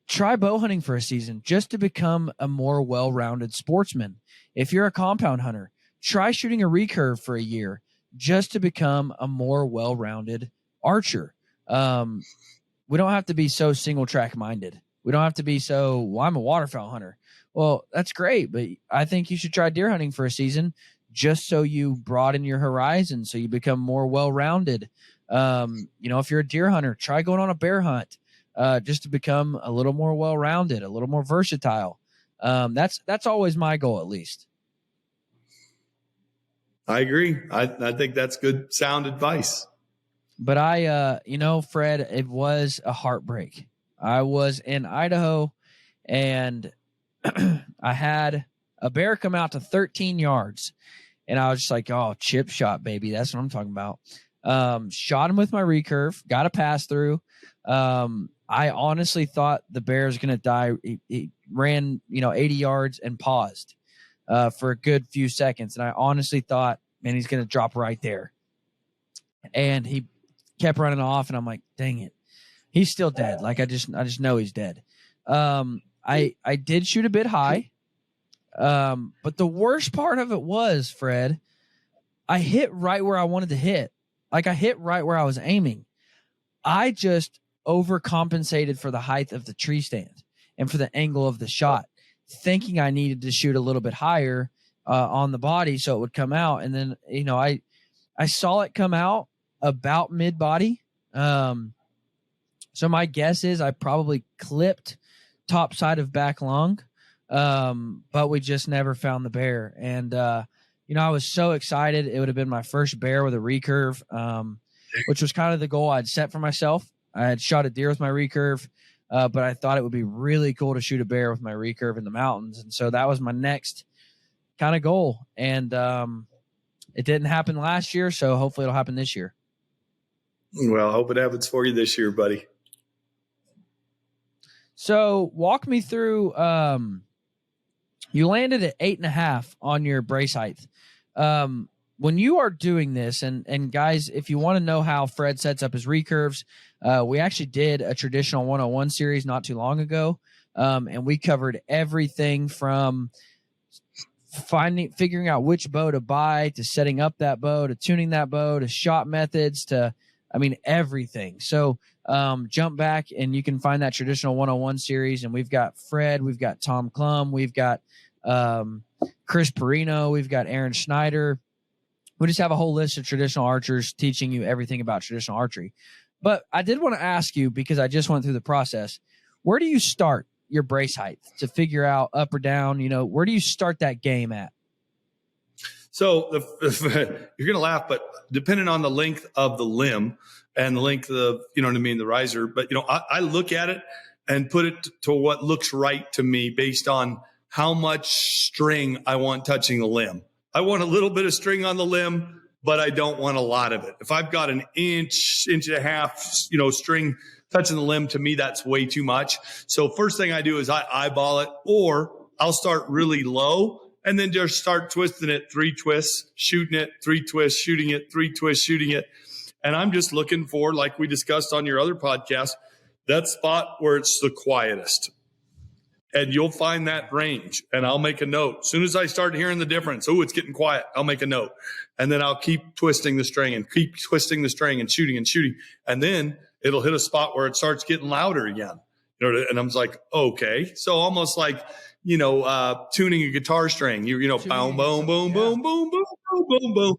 try bow hunting for a season just to become a more well-rounded sportsman. If you're a compound hunter, try shooting a recurve for a year just to become a more well-rounded archer. We don't have to be so single track minded. We don't have to be so, well, I'm a waterfowl hunter. Well, that's great, but I think you should try deer hunting for a season just so you broaden your horizon, so you become more well-rounded. If you're a deer hunter, try going on a bear hunt. Just to become a little more well-rounded, a little more versatile. That's always my goal, at least. I agree. I think that's good, sound advice. But Fred, it was a heartbreak. I was in Idaho, and I had a bear come out to 13 yards, and I was just like, oh, chip shot, baby. That's what I'm talking about. Shot him with my recurve, got a pass through. I honestly thought the bear was going to die. He ran, 80 yards and paused for a good few seconds. And I honestly thought, man, he's going to drop right there. And he kept running off, and I'm like, dang it. He's still dead. Like, I just know he's dead. I did shoot a bit high. But the worst part of it was, Fred, I hit right where I wanted to hit. Like, I hit right where I was aiming. I just overcompensated for the height of the tree stand and for the angle of the shot, thinking I needed to shoot a little bit higher on the body so it would come out. And then, I saw it come out about mid body. So my guess is I probably clipped top side of back lung. But we just never found the bear. And, I was so excited. It would have been my first bear with a recurve, which was kind of the goal I'd set for myself. I had shot a deer with my recurve, but I thought it would be really cool to shoot a bear with my recurve in the mountains. And so that was my next kind of goal. And it didn't happen last year, so hopefully it'll happen this year. Well, I hope it happens for you this year, buddy. So walk me through, you landed at 8.5 on your brace height. When you are doing this, and guys, if you want to know how Fred sets up his recurves, we actually did a traditional 101 series not too long ago. And we covered everything from figuring out which bow to buy, to setting up that bow, to tuning that bow, to shot methods, to, everything. So, jump back and you can find that traditional 101 series. And we've got Fred, we've got Tom Klum, we've got, Chris Perino, we've got Aaron Schneider. We just have a whole list of traditional archers teaching you everything about traditional archery. But I did want to ask you, because I just went through the process, where do you start your brace height to figure out up or down? Where do you start that game at? So you're going to laugh, but depending on the length of the limb and the length of, the riser, but, I look at it and put it to what looks right to me based on how much string I want touching the limb. I want a little bit of string on the limb, but I don't want a lot of it. If I've got an inch and a half, string touching the limb, to me, that's way too much. So first thing I do is I eyeball it, or I'll start really low and then just start twisting it, 3 twists, shooting it, 3 twists, shooting it, 3 twists, shooting it. And I'm just looking for, like we discussed on your other podcast, that spot where it's the quietest. And you'll find that range, and I'll make a note. As soon as I start hearing the difference, it's getting quiet, I'll make a note. And then I'll keep twisting the string and keep twisting the string and shooting. And then it'll hit a spot where it starts getting louder again. And I'm like, okay. So almost like, tuning a guitar string. Boom, boom, boom, boom, boom, boom, boom, boom, boom.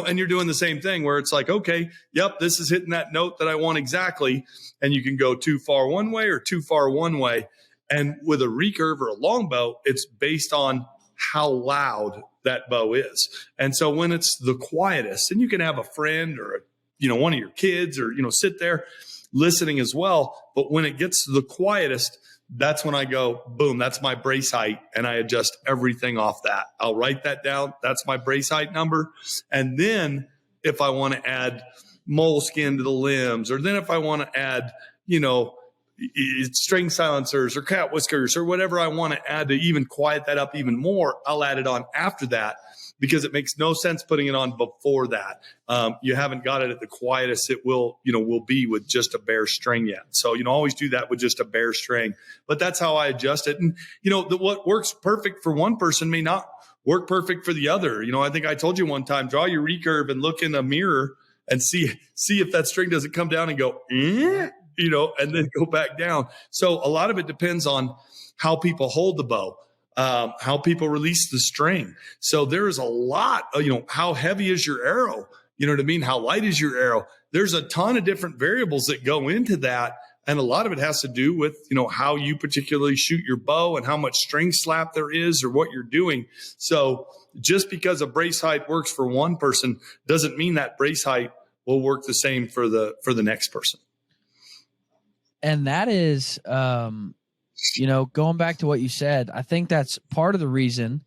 And you're doing the same thing where it's like, okay, yep, this is hitting that note that I want exactly. And you can go too far one way or too far one way. And with a recurve or a longbow, it's based on how loud that bow is. And so when it's the quietest, and you can have a friend or, one of your kids or, sit there listening as well. But when it gets to the quietest, that's when I go, boom, that's my brace height. And I adjust everything off that. I'll write that down. That's my brace height number. And then if I want to add moleskin to the limbs, or then if I want to add, string silencers or cat whiskers or whatever I want to add to even quiet that up even more, I'll add it on after that, because it makes no sense putting it on before that. You haven't got it at the quietest it will be with just a bare string yet. So, always do that with just a bare string. But that's how I adjust it. And, what works perfect for one person may not work perfect for the other. I think I told you one time, draw your recurve and look in a mirror and see if that string doesn't come down and go, and then go back down. So a lot of it depends on how people hold the bow, how people release the string. So there is a lot of, how heavy is your arrow? You know what I mean? How light is your arrow? There's a ton of different variables that go into that. And a lot of it has to do with, how you particularly shoot your bow and how much string slap there is or what you're doing. So just because a brace height works for one person doesn't mean that brace height will work the same for the next person. And that is, going back to what you said, I think that's part of the reason.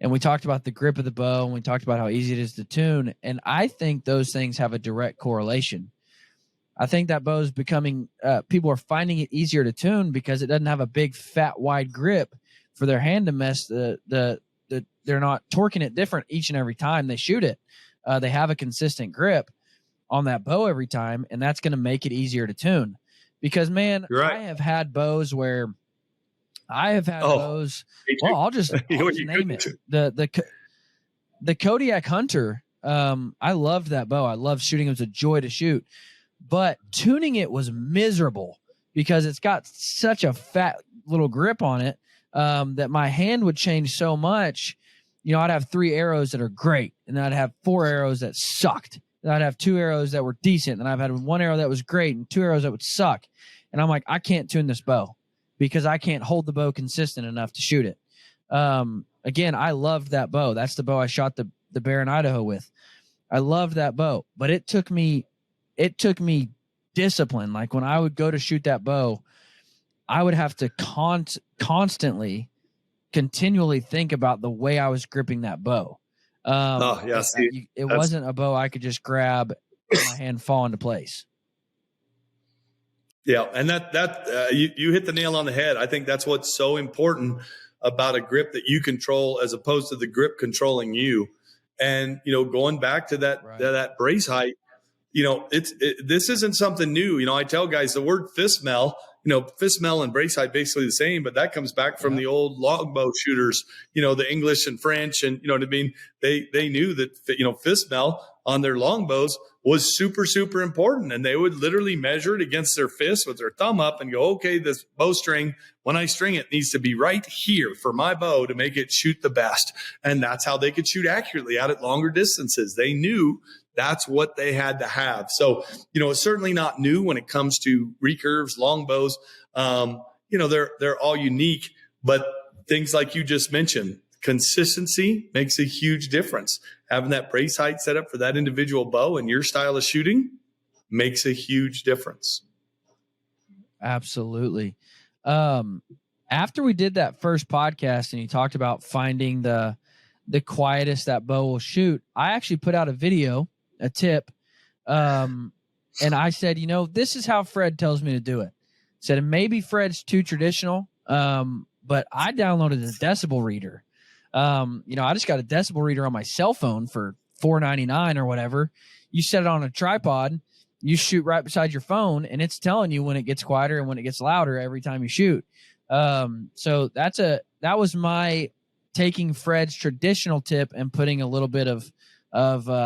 And we talked about the grip of the bow, and we talked about how easy it is to tune. And I think those things have a direct correlation. I think that bow is becoming, people are finding it easier to tune because it doesn't have a big, fat, wide grip for their hand to mess. They're not torquing it different each and every time they shoot it. They have a consistent grip on that bow every time, and that's going to make it easier to tune. Because, man, right. I have had bows where bows. Well, I'll just name it. The Kodiak Hunter. I loved that bow. I loved shooting. It was a joy to shoot. But tuning it was miserable because it's got such a fat little grip on it that my hand would change so much. I'd have 3 arrows that are great, and then I'd have 4 arrows that sucked. And I'd have 2 arrows that were decent, and I've had 1 arrow that was great and 2 arrows that would suck. And I'm like, I can't tune this bow because I can't hold the bow consistent enough to shoot it. Again, I loved that bow. That's the bow I shot the bear in Idaho with. I loved that bow, but it took me discipline. Like when I would go to shoot that bow, I would have to continually think about the way I was gripping that bow. It wasn't a bow I could just grab and my hand fall into place. Yeah, and you hit the nail on the head. I think that's what's so important about a grip that you control as opposed to the grip controlling you. And going back to that brace height, this isn't something new. I tell guys the word fist mel, fist mel and brace height basically the same, but that comes back from the old longbow shooters, the English and French, and what I mean. They knew that fist mel on their longbows was super, super important. And they would literally measure it against their fist with their thumb up and go, okay, this bowstring, when I string it, needs to be right here for my bow to make it shoot the best. And that's how they could shoot accurately out at longer distances. They knew that's what they had to have. So, it's certainly not new when it comes to recurves, longbows. they're all unique, but things like you just mentioned, consistency makes a huge difference. Having that brace height set up for that individual bow and your style of shooting makes a huge difference. Absolutely. After we did that first podcast and you talked about finding the quietest that bow will shoot, I actually put out a video, a tip, and I said, this is how Fred tells me to do it. Said maybe Fred's too traditional, but I downloaded a decibel reader. I just got a decibel reader on my cell phone for $4.99 or whatever. You set it on a tripod, you shoot right beside your phone, and it's telling you when it gets quieter and when it gets louder every time you shoot. So that was my taking Fred's traditional tip and putting a little bit of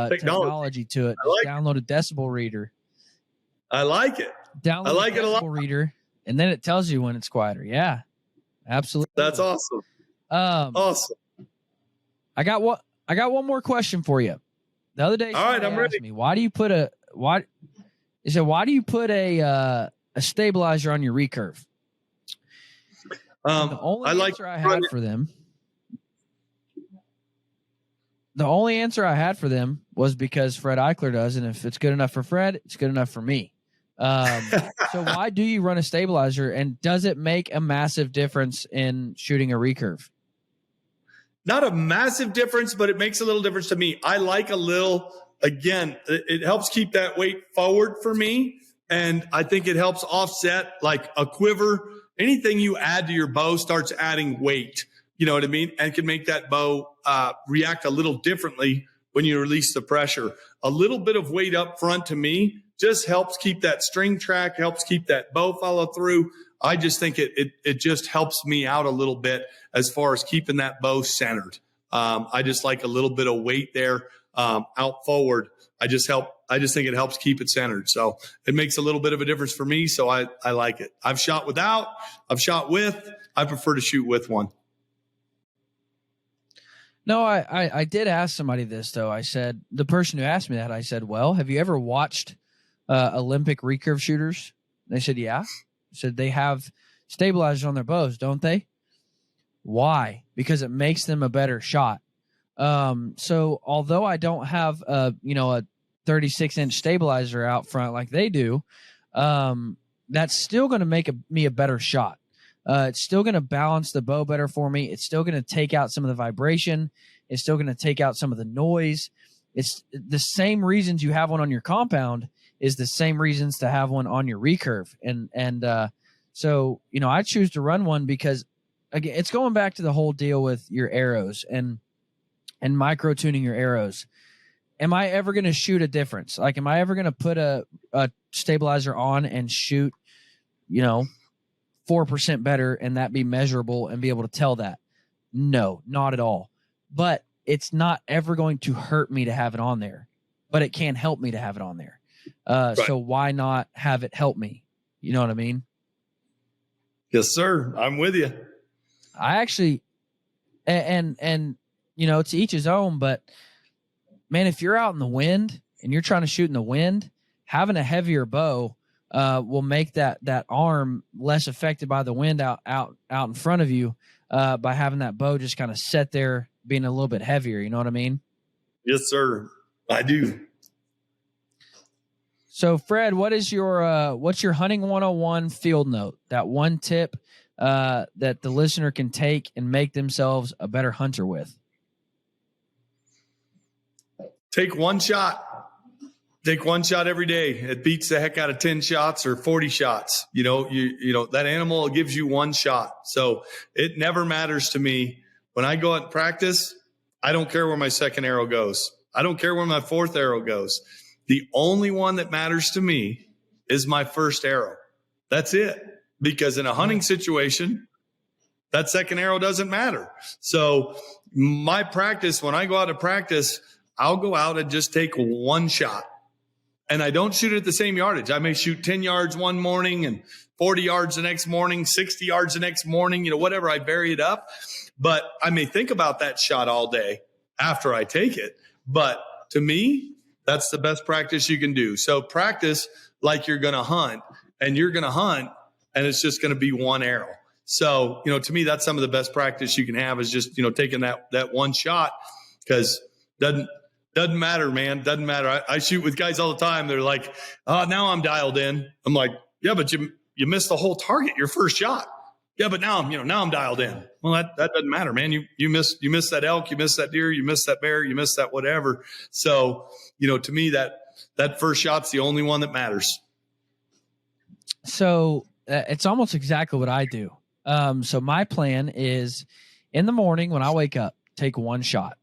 technology to it. Download a decibel reader. I like it. Download a decibel reader, and then it tells you when it's quieter. Yeah, absolutely. That's awesome. Awesome. I got one more question for you. The other day, all right, I'm ready. Me, why do you put a stabilizer on your recurve? The only answer I had for them was because Fred Eichler does, and if it's good enough for Fred, it's good enough for me. So why do you run a stabilizer, and does it make a massive difference in shooting a recurve? Not a massive difference, but it makes a little difference to me. I like a little, again, it helps keep that weight forward for me. And I think it helps offset like a quiver. Anything you add to your bow starts adding weight, you know what I mean? And can make that bow react a little differently when you release the pressure. A little bit of weight up front to me just helps keep that string track, helps keep that bow follow through. I just think it just helps me out a little bit as far as keeping that bow centered. I just like a little bit of weight there out forward. I just think it helps keep it centered. So it makes a little bit of a difference for me. So I like it. I've shot without, I've shot with. I prefer to shoot with one. No, I did ask somebody this though. I said, the person who asked me that, I said, well, have you ever watched Olympic recurve shooters? They said, yeah. I said, they have stabilizers on their bows, don't they? Why? Because it makes them a better shot. So although I don't have a 36-inch stabilizer out front like they do, that's still going to make me a better shot. It's still going to balance the bow better for me. It's still going to take out some of the vibration. It's still going to take out some of the noise. It's the same reasons you have one on your compound is the same reasons to have one on your recurve. So I choose to run one because, again, it's going back to the whole deal with your arrows and micro tuning your arrows. Am I ever going to shoot a difference? Like, am I ever going to put a stabilizer on and shoot, 4% better and that be measurable and be able to tell that? No, not at all. But it's not ever going to hurt me to have it on there, but it can help me to have it on there. Right. So why not have it help me? You know what I mean? Yes, sir. I'm with you. I actually, and to each his own, but man, if you're out in the wind and you're trying to shoot in the wind, having a heavier bow will make that arm less affected by the wind out in front of you by having that bow just kind of set there being a little bit heavier. You know what I mean? Yes, sir. I do. So Fred, what's your hunting 101 field note? That one tip that the listener can take and make themselves a better hunter with? Take one shot. Take one shot every day. It beats the heck out of 10 shots or 40 shots. That animal gives you one shot. So it never matters to me. When I go out and practice, I don't care where my second arrow goes. I don't care where my fourth arrow goes. The only one that matters to me is my first arrow. That's it. Because in a hunting situation, that second arrow doesn't matter. So my practice, when I go out to practice, I'll go out and just take one shot. And I don't shoot it at the same yardage. I may shoot 10 yards one morning and 40 yards the next morning, 60 yards the next morning, whatever. I vary it up. But I may think about that shot all day after I take it. But to me, that's the best practice you can do. So practice like you're going to hunt, and you're going to hunt and it's just going to be one arrow. So, to me, that's some of the best practice you can have is just, taking that one shot, because doesn't matter, man. Doesn't matter. I shoot with guys all the time. They're like, oh, now I'm dialed in. I'm like, yeah, but you missed the whole target your first shot. Yeah, but now I'm dialed in. Well, that doesn't matter, man. You missed that elk, you missed that deer, you missed that bear, you missed that whatever. So, to me, that first shot's the only one that matters. So it's almost exactly what I do. So my plan is in the morning when I wake up, take one shot.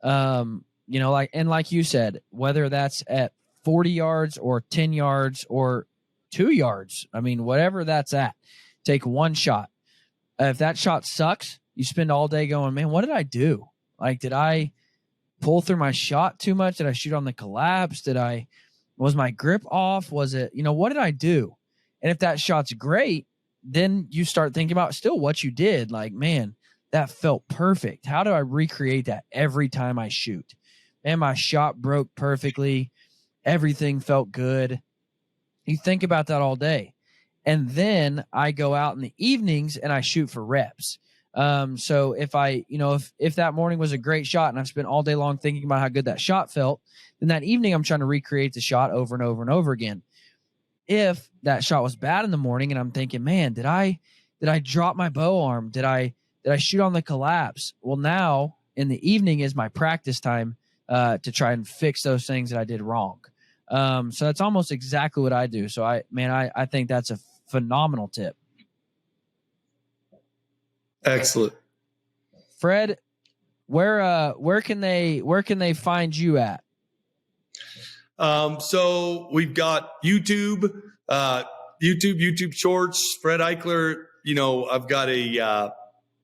Like you said, whether that's at 40 yards or 10 yards or 2 yards, I mean, whatever that's at, take one shot. If that shot sucks, you spend all day going, man, what did I do? Like, did I pull through my shot too much? Did I shoot on the collapse? Was my grip off? Was it, what did I do? And if that shot's great, then you start thinking about still what you did. Like, man, that felt perfect. How do I recreate that every time I shoot? Man, my shot broke perfectly. Everything felt good. You think about that all day. And then I go out in the evenings and I shoot for reps. So if I, if that morning was a great shot and I've spent all day long thinking about how good that shot felt, then that evening I'm trying to recreate the shot over and over and over again. If that shot was bad in the morning and I'm thinking, man, did I drop my bow arm? Did I shoot on the collapse? Well, now in the evening is my practice time to try and fix those things that I did wrong. So that's almost exactly what I do. So I think that's a phenomenal tip. Excellent. Fred, where can they find you at? So we've got YouTube Shorts, Fred Eichler. I've got a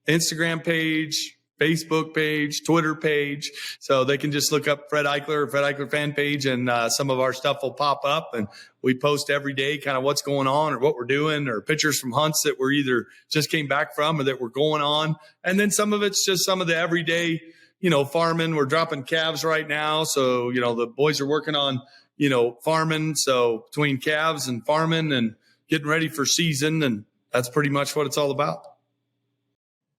Instagram page, Facebook page, Twitter page. So they can just look up Fred Eichler fan page, and some of our stuff will pop up, and we post every day kind of what's going on or what we're doing, or pictures from hunts that we're either just came back from or that we're going on. And then some of it's just some of the everyday, farming. We're dropping calves right now. So, the boys are working on, farming. So between calves and farming and getting ready for season, and that's pretty much what it's all about.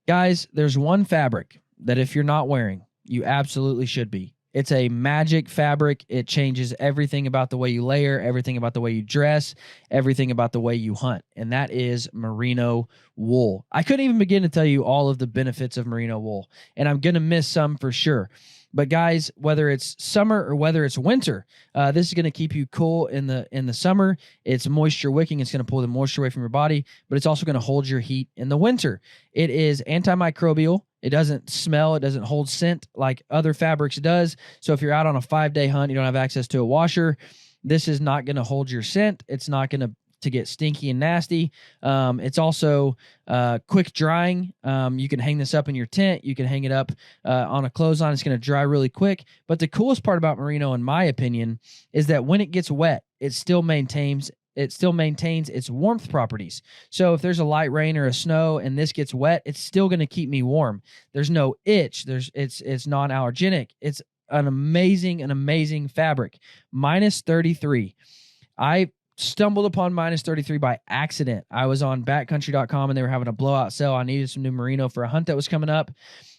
Guys, there's one fabric that if you're not wearing, you absolutely should be. It's a magic fabric. It changes everything about the way you layer, everything about the way you dress, everything about the way you hunt, and that is merino wool. I couldn't even begin to tell you all of the benefits of merino wool, and I'm going to miss some for sure. But guys, whether it's summer or whether it's winter, this is going to keep you cool in the summer. It's moisture wicking. It's going to pull the moisture away from your body, but it's also going to hold your heat in the winter. It is antimicrobial. It doesn't smell. It doesn't hold scent like other fabrics does. So if you're out on a 5-day hunt, you don't have access to a washer, this is not going to hold your scent. It's not going to get stinky and nasty. It's also quick drying. You can hang this up in your tent. You can hang it up on a clothesline. It's going to dry really quick. But the coolest part about merino, in my opinion, is that when it gets wet, it still maintains its warmth properties. So if there's a light rain or a snow and this gets wet, it's still going to keep me warm. There's no itch. It's non-allergenic. It's an amazing fabric. Minus 33. I stumbled upon minus 33 by accident. I was on backcountry.com and they were having a blowout sale. I needed some new merino for a hunt that was coming up.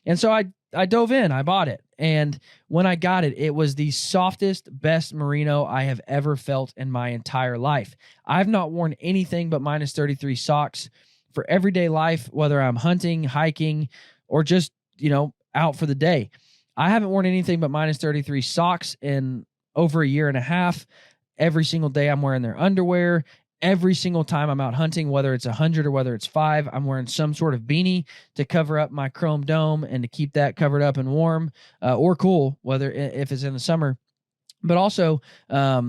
And so I dove in, I bought it. And when I got it, it was the softest, best merino I have ever felt in my entire life. I've not worn anything but minus 33 socks for everyday life, whether I'm hunting, hiking, or just, out for the day. I haven't worn anything but minus 33 socks in over a year and a half. Every single day I'm wearing their underwear. Every single time I'm out hunting, whether it's 100 or whether it's 5, I'm wearing some sort of beanie to cover up my chrome dome and to keep that covered up and warm or cool, if it's in the summer. But also that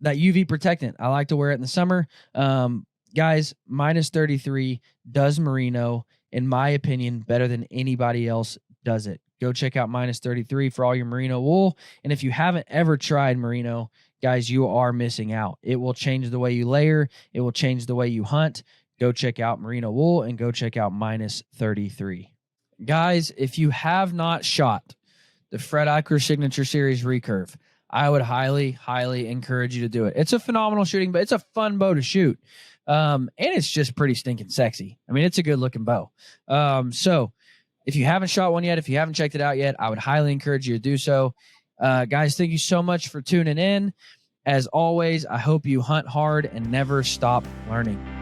UV protectant. I like to wear it in the summer. Guys, minus 33 does merino, in my opinion, better than anybody else does it. Go check out minus 33 for all your merino wool. And if you haven't ever tried merino, guys, you are missing out. It will change the way you layer. It will change the way you hunt. Go check out merino wool and go check out minus 33. Guys, if you have not shot the Fred Eichler Signature Series Recurve, I would highly, highly encourage you to do it. It's a phenomenal shooting, but it's a fun bow to shoot. And it's just pretty stinking sexy. I mean, it's a good looking bow. So if you haven't shot one yet, if you haven't checked it out yet, I would highly encourage you to do so. Guys, thank you so much for tuning in. As always, I hope you hunt hard and never stop learning.